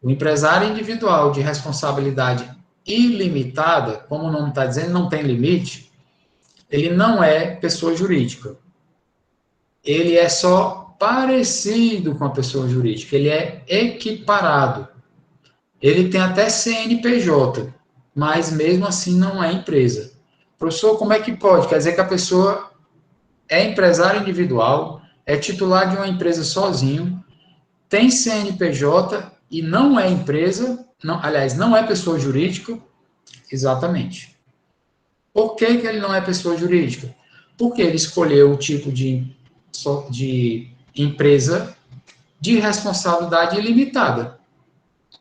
O empresário individual de responsabilidade ilimitada, como o nome está dizendo, não tem limite, ele não é pessoa jurídica. Ele é só parecido com a pessoa jurídica, ele é equiparado. Ele tem até CNPJ, mas mesmo assim não é empresa. Professor, como é que pode? Quer dizer que a pessoa é empresário individual, é titular de uma empresa sozinho, tem CNPJ e não é empresa, não é pessoa jurídica? Exatamente. Por que ele não é pessoa jurídica? Porque ele escolheu o tipo de empresa de responsabilidade ilimitada.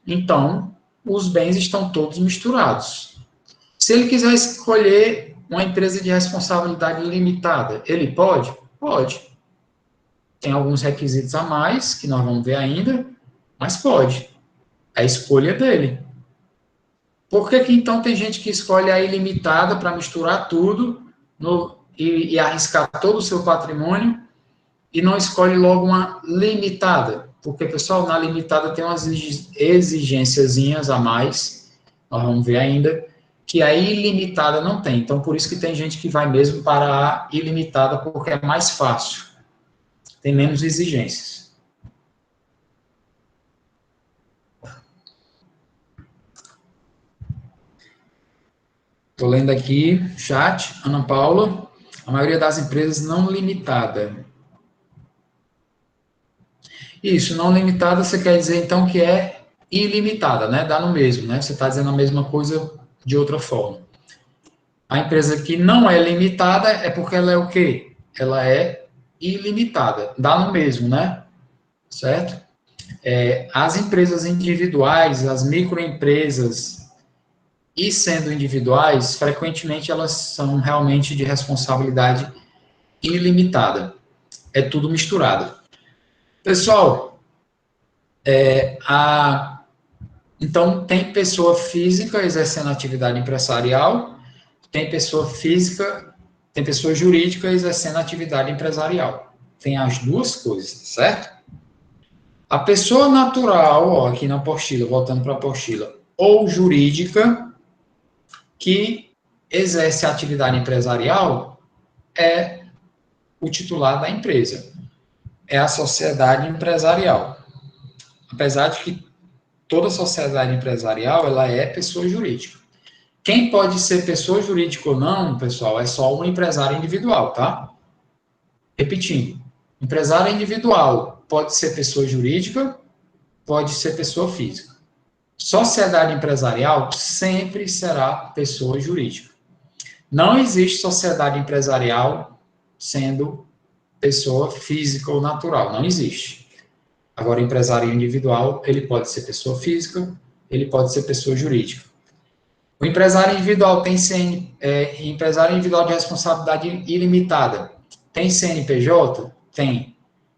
Então, os bens estão todos misturados. Se ele quiser escolher uma empresa de responsabilidade limitada, ele pode? Pode. Tem alguns requisitos a mais, que nós vamos ver ainda, mas pode. É a escolha dele. Por que então tem gente que escolhe a ilimitada para misturar tudo e arriscar todo o seu patrimônio e não escolhe logo uma limitada? Porque, pessoal, na limitada tem umas exigênciazinhas a mais, nós vamos ver ainda, que a ilimitada não tem. Então, por isso que tem gente que vai mesmo para a ilimitada, porque é mais fácil. Tem menos exigências. Estou lendo aqui, chat, Ana Paula, a maioria das empresas não limitada. Isso, não limitada, você quer dizer, então, que é ilimitada, né? Dá no mesmo, né? Você está dizendo a mesma coisa de outra forma. A empresa que não é limitada é porque ela é o quê? Ela é ilimitada, dá no mesmo, né? Certo? As empresas individuais, as microempresas, e sendo individuais, frequentemente elas são realmente de responsabilidade ilimitada. É tudo misturado. Pessoal, então tem pessoa física exercendo atividade empresarial, tem pessoa física, tem pessoa jurídica exercendo atividade empresarial. Tem as duas coisas, certo? A pessoa natural, ó, aqui na apostila, voltando para a apostila, ou jurídica, que exerce a atividade empresarial, é o titular da empresa. É a sociedade empresarial. Apesar de que toda sociedade empresarial, ela é pessoa jurídica. Quem pode ser pessoa jurídica ou não, pessoal, é só um empresário individual, tá? Repetindo, empresário individual pode ser pessoa jurídica, pode ser pessoa física. Sociedade empresarial sempre será pessoa jurídica. Não existe sociedade empresarial sendo pessoa física ou natural, não existe. Agora, empresário individual, ele pode ser pessoa física, ele pode ser pessoa jurídica. O empresário individual tem empresário individual de responsabilidade ilimitada. Tem CNPJ? Tem.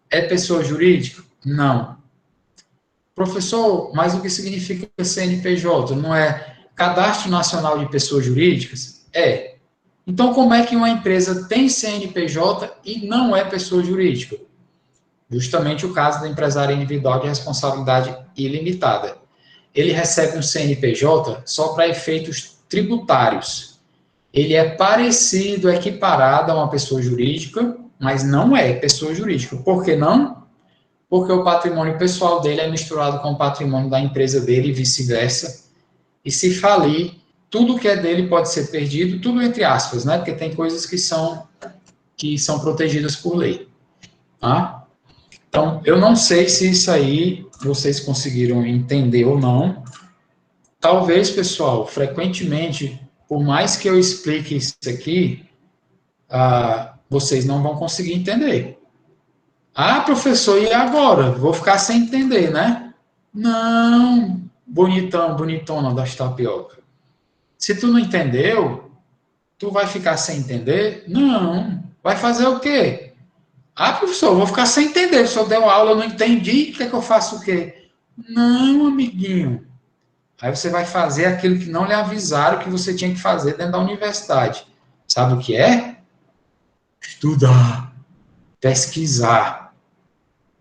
É pessoa jurídica? Não. Professor, mas o que significa CNPJ? Não é Cadastro Nacional de Pessoas Jurídicas? É. Então, como é que uma empresa tem CNPJ e não é pessoa jurídica? Justamente o caso do empresário individual de responsabilidade ilimitada. Ele recebe um CNPJ só para efeitos tributários. Ele é parecido, equiparado a uma pessoa jurídica, mas não é pessoa jurídica. Por que não? Porque o patrimônio pessoal dele é misturado com o patrimônio da empresa dele e vice-versa. E se falir, tudo que é dele pode ser perdido, tudo entre aspas, né? Porque tem coisas que são protegidas por lei. Tá? Então, eu não sei se isso aí vocês conseguiram entender ou não. Talvez, pessoal, frequentemente, por mais que eu explique isso aqui, vocês não vão conseguir entender. Ah, professor, e agora? Vou ficar sem entender, né? Não, bonitão, bonitona das tapioca. Se tu não entendeu, tu vai ficar sem entender? Não. Vai fazer o quê? Ah, professor, eu vou ficar sem entender. Se eu der uma aula, eu não entendi, o que é que eu faço o quê? Não, amiguinho. Aí você vai fazer aquilo que não lhe avisaram que você tinha que fazer dentro da universidade. Sabe o que é? Estudar. Pesquisar.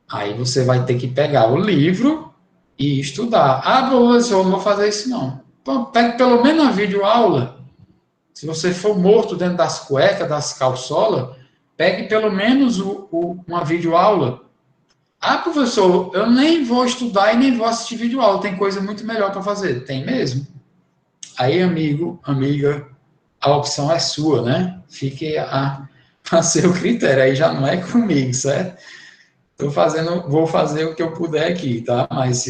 Aí você vai ter que pegar o livro e estudar. Ah, professor, eu não vou fazer isso não. Então, pegue pelo menos uma videoaula. Se você for morto dentro das cuecas, das calçolas, pegue pelo menos uma videoaula. Ah, professor, eu nem vou estudar e nem vou assistir videoaula. Tem coisa muito melhor para fazer. Tem mesmo. Aí, amigo, amiga, a opção é sua, né? Fique a seu critério. Aí já não é comigo, certo? Vou fazer o que eu puder aqui, tá? Mas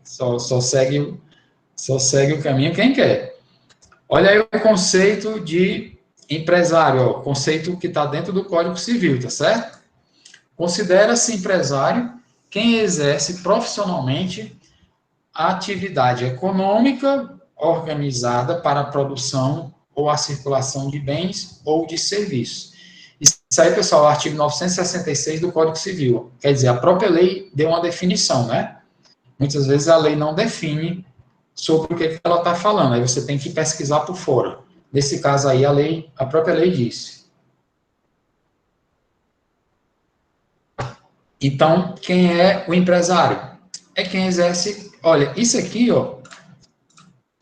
só segue o caminho quem quer. Olha aí o conceito de empresário, ó, conceito que está dentro do Código Civil, tá certo? Considera-se empresário quem exerce profissionalmente a atividade econômica organizada para a produção ou a circulação de bens ou de serviços. Isso aí, pessoal, é o artigo 966 do Código Civil. Quer dizer, a própria lei deu uma definição, né? Muitas vezes a lei não define sobre o que ela está falando, aí você tem que pesquisar por fora. Nesse caso aí, a própria lei disse. Então, quem é o empresário? É quem exerce, olha, isso aqui, ó,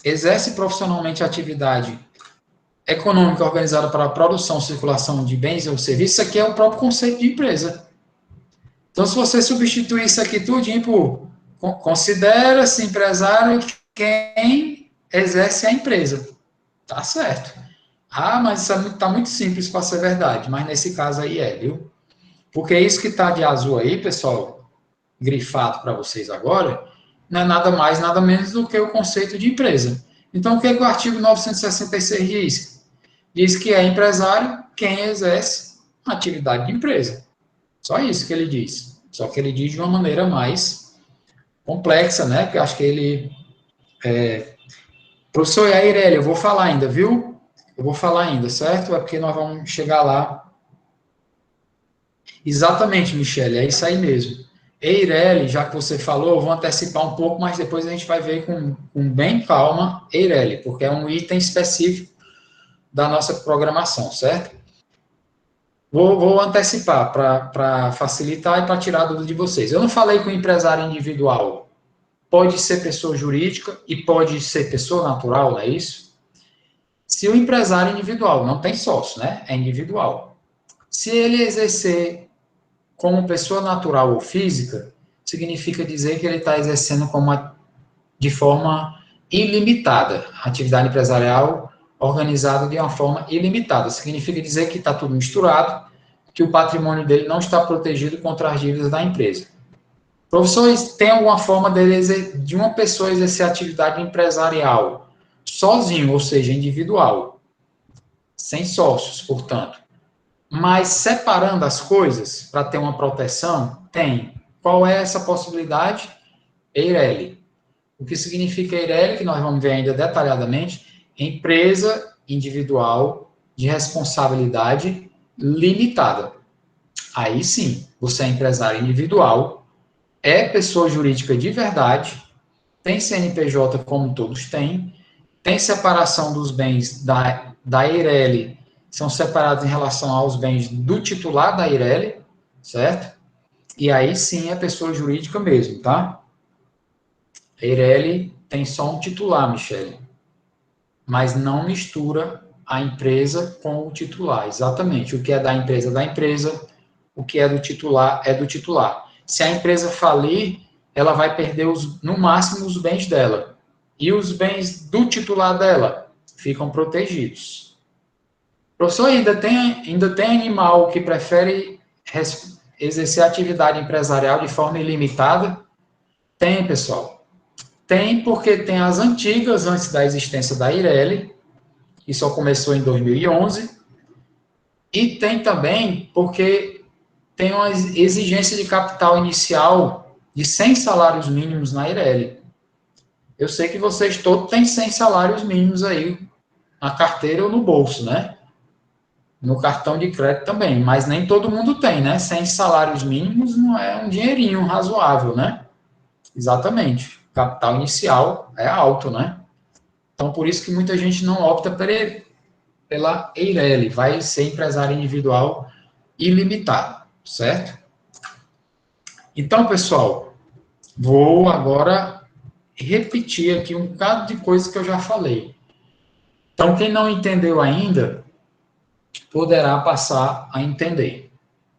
exerce profissionalmente a atividade econômica organizada para a produção, circulação de bens ou serviços. Isso aqui é o próprio conceito de empresa. Então, se você substituir isso aqui tudinho por considera-se empresário quem exerce a empresa. Tá certo. Ah, mas isso está muito simples para ser verdade, mas nesse caso aí viu? Porque isso que está de azul aí, pessoal, grifado para vocês agora, não é nada mais, nada menos do que o conceito de empresa. Então, o que o artigo 966 diz? Diz que é empresário quem exerce atividade de empresa. Só isso que ele diz. Só que ele diz de uma maneira mais complexa, né? Que eu acho que ele... Professor Yaireli, eu vou falar ainda, viu? Eu vou falar ainda, certo? É porque nós vamos chegar lá. Exatamente, Michele, é isso aí mesmo. Eireli, já que você falou, eu vou antecipar um pouco, mas depois a gente vai ver com bem calma Eireli, porque é um item específico da nossa programação, certo? Vou antecipar para facilitar e para tirar a dúvida de vocês. Eu não falei que o empresário individual pode ser pessoa jurídica e pode ser pessoa natural, não é isso? Se o empresário individual, não tem sócio, né? É individual. Se ele exercer como pessoa natural ou física, significa dizer que ele está exercendo de forma ilimitada, atividade empresarial organizada de uma forma ilimitada. Significa dizer que está tudo misturado, que o patrimônio dele não está protegido contra as dívidas da empresa. Professores, tem alguma forma de uma pessoa exercer atividade empresarial sozinho, ou seja, individual, sem sócios, portanto, mas separando as coisas para ter uma proteção? Tem. Qual é essa possibilidade? Eireli. O que significa Eireli, que nós vamos ver ainda detalhadamente, empresa individual de responsabilidade limitada. Aí sim, você é empresário individual, é pessoa jurídica de verdade, tem CNPJ como todos têm, tem separação dos bens da Eireli, são separados em relação aos bens do titular da Eireli, certo? E aí sim é pessoa jurídica mesmo, tá? A Eireli tem só um titular, Michele, mas não mistura a empresa com o titular. Exatamente. O que é da empresa, o que é do titular é do titular. Se a empresa falir, ela vai perder no máximo os bens dela. E os bens do titular dela ficam protegidos. Professor, ainda tem animal que prefere exercer atividade empresarial de forma ilimitada? Tem, pessoal. Tem porque tem as antigas, antes da existência da Eireli, que só começou em 2011, e tem também porque tem uma exigência de capital inicial de 100 salários mínimos na Eireli. Eu sei que vocês todos têm 100 salários mínimos aí na carteira ou no bolso, né? No cartão de crédito também, mas nem todo mundo tem, né? 100 salários mínimos não é um dinheirinho razoável, né? Exatamente. O capital inicial é alto, né? Então, por isso que muita gente não opta pela Eireli, vai ser empresário individual ilimitado, certo? Então, pessoal, vou agora repetir aqui um bocado de coisa que eu já falei. Então, quem não entendeu ainda, poderá passar a entender.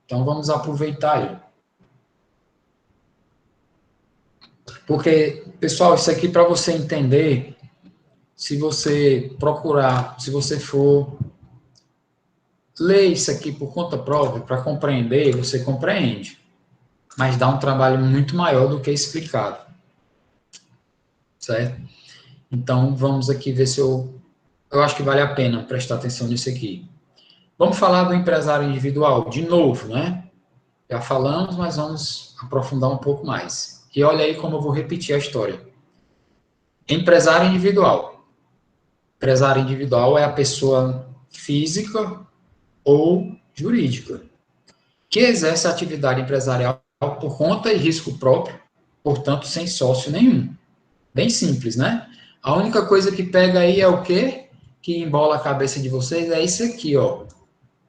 Então, vamos aproveitar aí. Porque, pessoal, isso aqui para você entender, se você procurar, se você for ler isso aqui por conta própria, para compreender, você compreende. Mas dá um trabalho muito maior do que explicado. Certo? Então, vamos aqui ver se eu acho que vale a pena prestar atenção nisso aqui. Vamos falar do empresário individual, de novo, né? Já falamos, mas vamos aprofundar um pouco mais. E olha aí como eu vou repetir a história. Empresário individual. Empresário individual é a pessoa física ou jurídica que exerce a atividade empresarial por conta e risco próprio, portanto, sem sócio nenhum. Bem simples, né? A única coisa que pega aí é o quê? Que embola a cabeça de vocês é isso aqui, ó.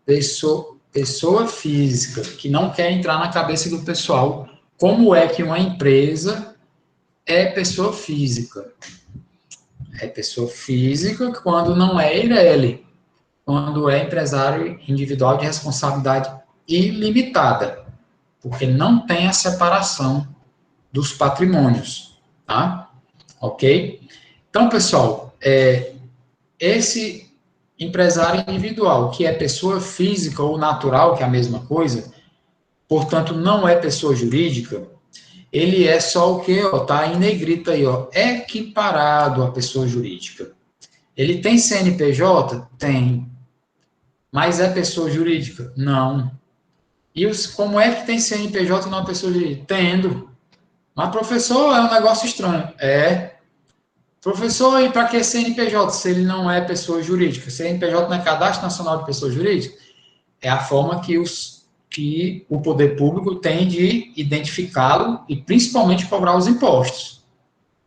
Pessoa física, que não quer entrar na cabeça do pessoal. Como é que uma empresa é pessoa física? É pessoa física quando não é Eireli, quando é empresário individual de responsabilidade ilimitada, porque não tem a separação dos patrimônios, tá? Ok? Então, pessoal, esse empresário individual, que é pessoa física ou natural, que é a mesma coisa, portanto, não é pessoa jurídica, ele é só o quê? Está em negrita aí, ó, equiparado à pessoa jurídica. Ele tem CNPJ? Tem. Mas é pessoa jurídica? Não. E como é que tem CNPJ e não é pessoa jurídica? Tendo. Mas, professor, é um negócio estranho. É. Professor, e para que CNPJ se ele não é pessoa jurídica? CNPJ não é Cadastro Nacional de Pessoa Jurídica? É a forma que o poder público tem de identificá-lo e principalmente cobrar os impostos.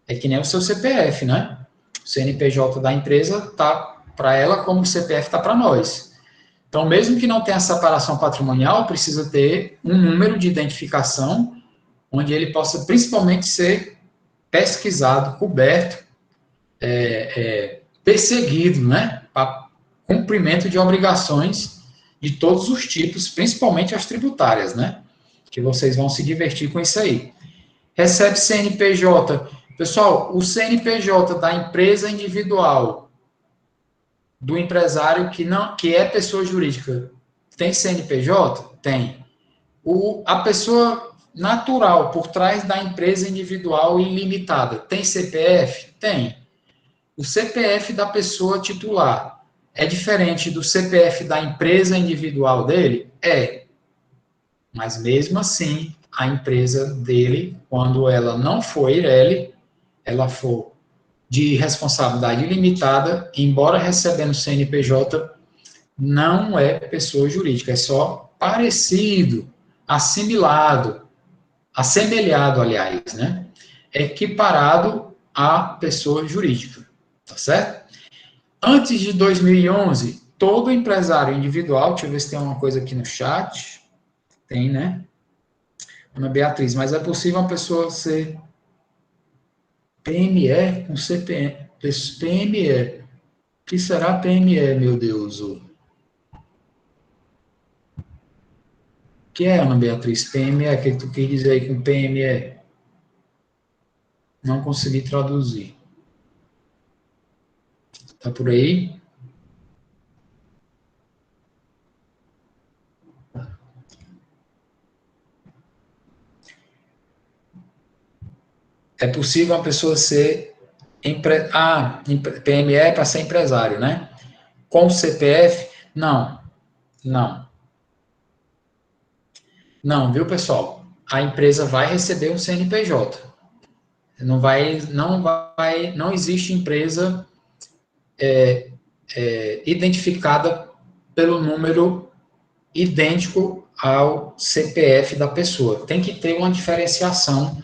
É que nem o seu CPF, né? O CNPJ da empresa está para ela como o CPF está para nós. Então, mesmo que não tenha separação patrimonial, precisa ter um número de identificação onde ele possa principalmente ser pesquisado, coberto, perseguido, né? Para cumprimento de obrigações de todos os tipos, principalmente as tributárias, né? Que vocês vão se divertir com isso aí. Recebe CNPJ. Pessoal, o CNPJ da empresa individual, do empresário que é pessoa jurídica, tem CNPJ? Tem. A pessoa natural por trás da empresa individual e limitada, tem CPF? Tem. O CPF da pessoa titular é diferente do CPF da empresa individual dele? É. Mas mesmo assim, a empresa dele, quando ela não for Eireli, ela for de responsabilidade limitada, embora recebendo CNPJ, não é pessoa jurídica, é só parecido, assimilado, assemelhado, aliás, né? Equiparado à pessoa jurídica, tá certo? Antes de 2011, todo empresário individual, deixa eu ver se tem uma coisa aqui no chat, tem, né? Ana Beatriz, mas é possível uma pessoa ser PME com CPM, PME. O que será PME, meu Deus? O que é, Ana Beatriz? PME, o que tu quis dizer aí com PME? Não consegui traduzir. Tá por aí? É possível uma pessoa ser PME é para ser empresário, né? Com CPF? Não, não. Não, viu, pessoal? A empresa vai receber um CNPJ. Não existe empresa identificada pelo número idêntico ao CPF da pessoa. Tem que ter uma diferenciação,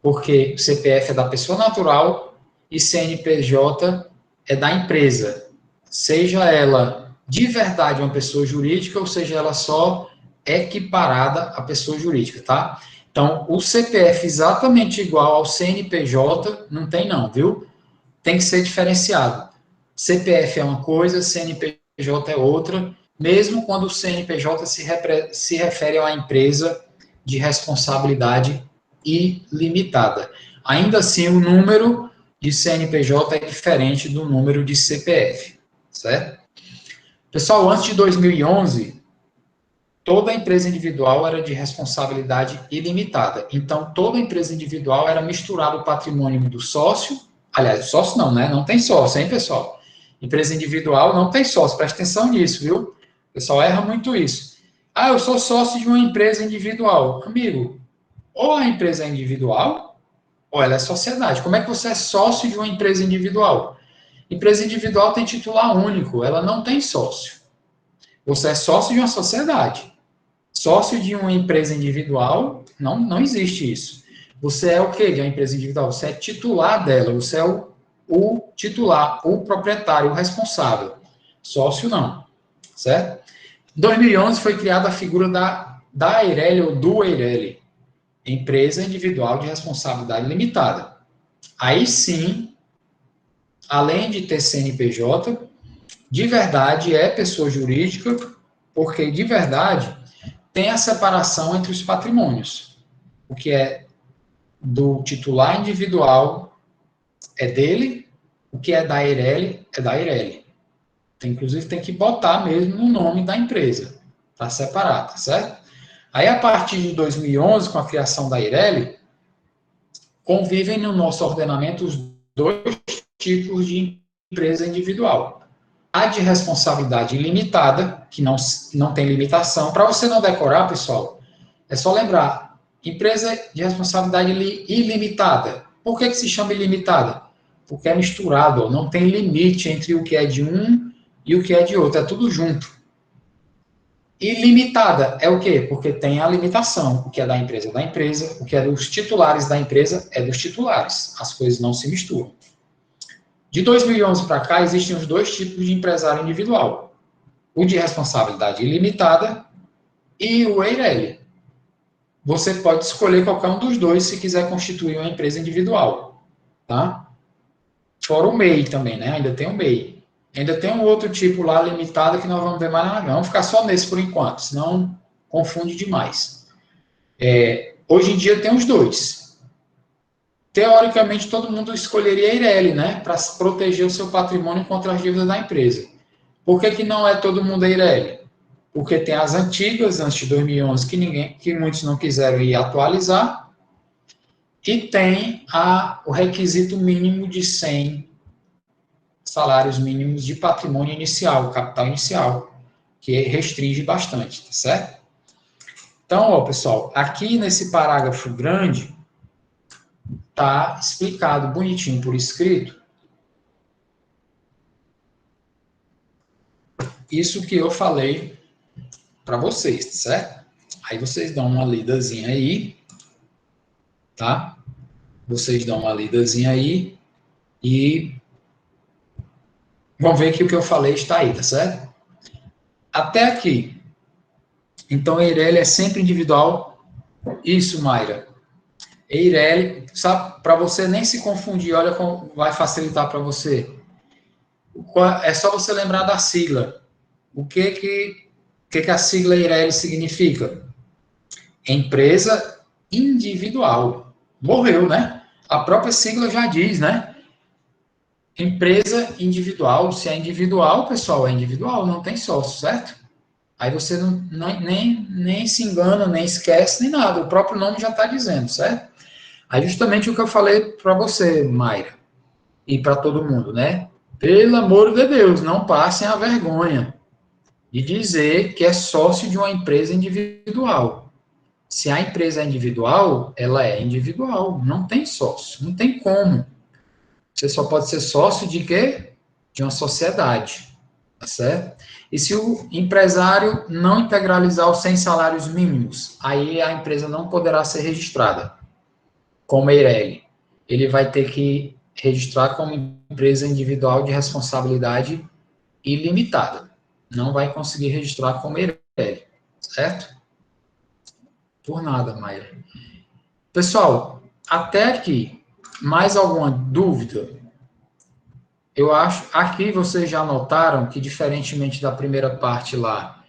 porque o CPF é da pessoa natural e CNPJ é da empresa. Seja ela de verdade uma pessoa jurídica ou seja ela só equiparada à pessoa jurídica, tá? Então, o CPF exatamente igual ao CNPJ, não tem não, viu? Tem que ser diferenciado. CPF é uma coisa, CNPJ é outra, mesmo quando o CNPJ se refere a uma empresa de responsabilidade ilimitada. Ainda assim, o número de CNPJ é diferente do número de CPF, certo? Pessoal, antes de 2011, toda empresa individual era de responsabilidade ilimitada. Então, toda empresa individual era misturado o patrimônio do sócio. Aliás, sócio não, né? Não tem sócio, hein, pessoal? Empresa individual não tem sócio. Presta atenção nisso, viu? O pessoal erra muito isso. Ah, eu sou sócio de uma empresa individual. Amigo, ou a empresa é individual, ou ela é sociedade. Como é que você é sócio de uma empresa individual? Empresa individual tem titular único, ela não tem sócio. Você é sócio de uma sociedade. Sócio de uma empresa individual, não existe isso. Você é o quê de uma empresa individual? Você é titular dela, você é o titular, o proprietário, o responsável. Sócio não, certo? Em 2011 foi criada a figura da Eireli ou do Eireli, empresa individual de responsabilidade limitada. Aí sim, além de ter CNPJ, de verdade é pessoa jurídica, porque de verdade tem a separação entre os patrimônios. O que é do titular individual é dele, o que é da Eireli é da Eireli. Inclusive, tem que botar mesmo no nome da empresa, para separar, tá certo? Aí, a partir de 2011, com a criação da Eireli, convivem no nosso ordenamento os dois tipos de empresa individual. A de responsabilidade ilimitada, que não tem limitação. Para você não decorar, pessoal, é só lembrar, empresa de responsabilidade ilimitada. Por que se chama ilimitada? Porque é misturado, não tem limite entre o que é de um e o que é de outro, é tudo junto. Ilimitada é o quê? Porque tem a limitação, o que é da empresa, o que é dos titulares da empresa, é dos titulares. As coisas não se misturam. De 2011 para cá, existem os dois tipos de empresário individual. O de responsabilidade ilimitada e o Eireli. Você pode escolher qualquer um dos dois se quiser constituir uma empresa individual. Tá? Fora o MEI também, né? Ainda tem o MEI. Ainda tem um outro tipo lá, limitado, que nós vamos ver mais na. Vamos ficar só nesse por enquanto, senão confunde demais. Hoje em dia tem os dois. Teoricamente, todo mundo escolheria a Eireli, né? Para proteger o seu patrimônio contra as dívidas da empresa. Por que não é todo mundo a Eireli? Porque tem as antigas, antes de 2011, que muitos não quiseram ir atualizar. E tem o requisito mínimo de 100 salários mínimos de patrimônio inicial, capital inicial, que restringe bastante, tá certo? Então, ó, pessoal, aqui nesse parágrafo grande, tá explicado bonitinho por escrito isso que eu falei para vocês, tá certo? Aí vocês dão uma lidazinha aí, tá? Vocês dão uma lidazinha aí e vão ver que o que eu falei está aí, tá certo? Até aqui. Então, a Eireli é sempre individual. Isso, Mayra. Eireli, sabe, para você nem se confundir, olha como vai facilitar para você. É só você lembrar da sigla. O que a sigla Eireli significa? Empresa individual. Morreu, né? A própria sigla já diz, né? Empresa individual, se é individual, pessoal, é individual, não tem sócio, certo? Aí você nem se engana, nem esquece, nem nada. O próprio nome já está dizendo, certo? Aí justamente o que eu falei para você, Mayra, e para todo mundo, né? Pelo amor de Deus, não passem a vergonha de dizer que é sócio de uma empresa individual. Se a empresa é individual, ela é individual, não tem sócio, não tem como. Você só pode ser sócio de quê? De uma sociedade, tá certo? E se o empresário não integralizar os 100 salários mínimos, aí a empresa não poderá ser registrada como Eireli. Ele vai ter que registrar como empresa individual de responsabilidade ilimitada. Não vai conseguir registrar como Eireli, certo? Por nada, Maia. Pessoal, até aqui, mais alguma dúvida? Eu acho, aqui vocês já notaram que, diferentemente da primeira parte lá,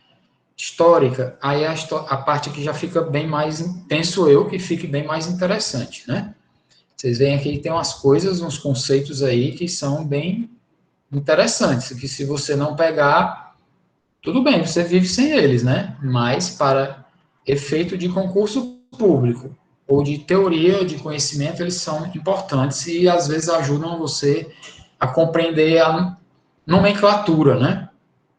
histórica, aí a parte aqui já fica bem mais, penso eu, que fique bem mais interessante, né? Vocês veem aqui que tem umas coisas, uns conceitos aí que são bem interessantes, que se você não pegar, tudo bem, você vive sem eles, né? Mas para efeito de concurso público ou de teoria de conhecimento, eles são importantes e às vezes ajudam você a compreender a nomenclatura, né?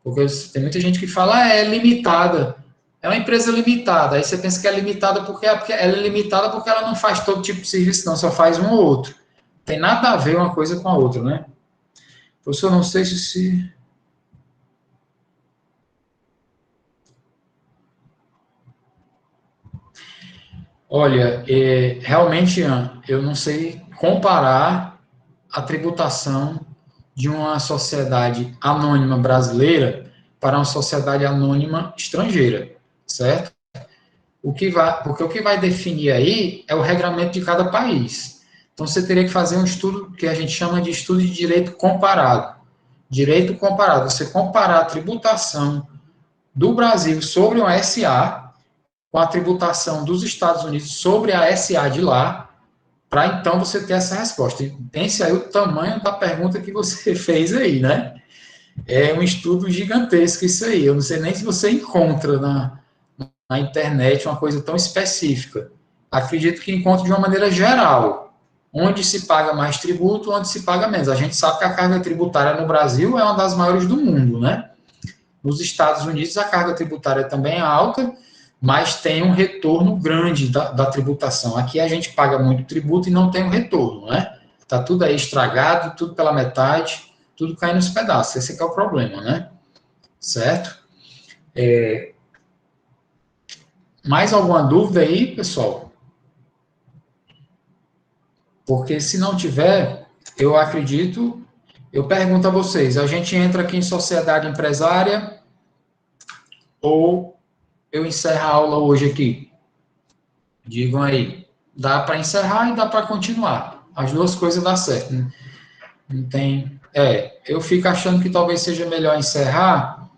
Porque tem muita gente que fala, é limitada, é uma empresa limitada. Aí você pensa que é limitada porque ela é limitada porque ela não faz todo tipo de serviço, não, só faz um ou outro. Não tem nada a ver uma coisa com a outra, né? Professor, não sei se... Olha, realmente, Ian, eu não sei comparar a tributação de uma sociedade anônima brasileira para uma sociedade anônima estrangeira, certo? Porque o que vai definir aí é o regramento de cada país. Então, você teria que fazer um estudo que a gente chama de estudo de direito comparado. Direito comparado, você comparar a tributação do Brasil sobre uma SA com a tributação dos Estados Unidos sobre a SA de lá, para então você ter essa resposta. E pense aí o tamanho da pergunta que você fez aí, né? É um estudo gigantesco isso aí. Eu não sei nem se você encontra na internet uma coisa tão específica. Acredito que encontre de uma maneira geral. Onde se paga mais tributo, onde se paga menos. A gente sabe que a carga tributária no Brasil é uma das maiores do mundo, né? Nos Estados Unidos, a carga tributária também é alta, mas tem um retorno grande da tributação. Aqui a gente paga muito tributo e não tem um retorno, né? Está tudo aí estragado, tudo pela metade, tudo caindo nos pedaços. Esse é o problema, né? Certo? Mais alguma dúvida aí, pessoal? Porque se não tiver, eu acredito, eu pergunto a vocês, a gente entra aqui em sociedade empresária ou eu encerro a aula hoje aqui? Digam aí. Dá para encerrar e dá para continuar. As duas coisas dão certo. Né? Não tem. Eu fico achando que talvez seja melhor encerrar,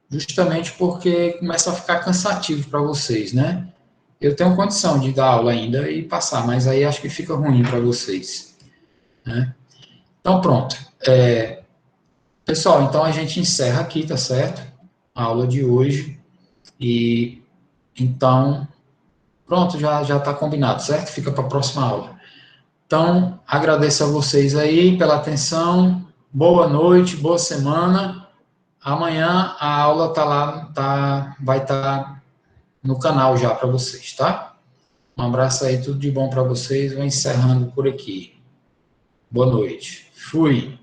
justamente porque começa a ficar cansativo para vocês, né? Eu tenho condição de dar aula ainda e passar, mas aí acho que fica ruim para vocês. Né? Então, pronto. Pessoal, então a gente encerra aqui, tá certo? A aula de hoje. E então, pronto, já está combinado, certo? Fica para a próxima aula. Então, agradeço a vocês aí pela atenção. Boa noite, boa semana. Amanhã a aula vai estar no canal já para vocês, tá? Um abraço aí, tudo de bom para vocês. Vou encerrando por aqui. Boa noite. Fui.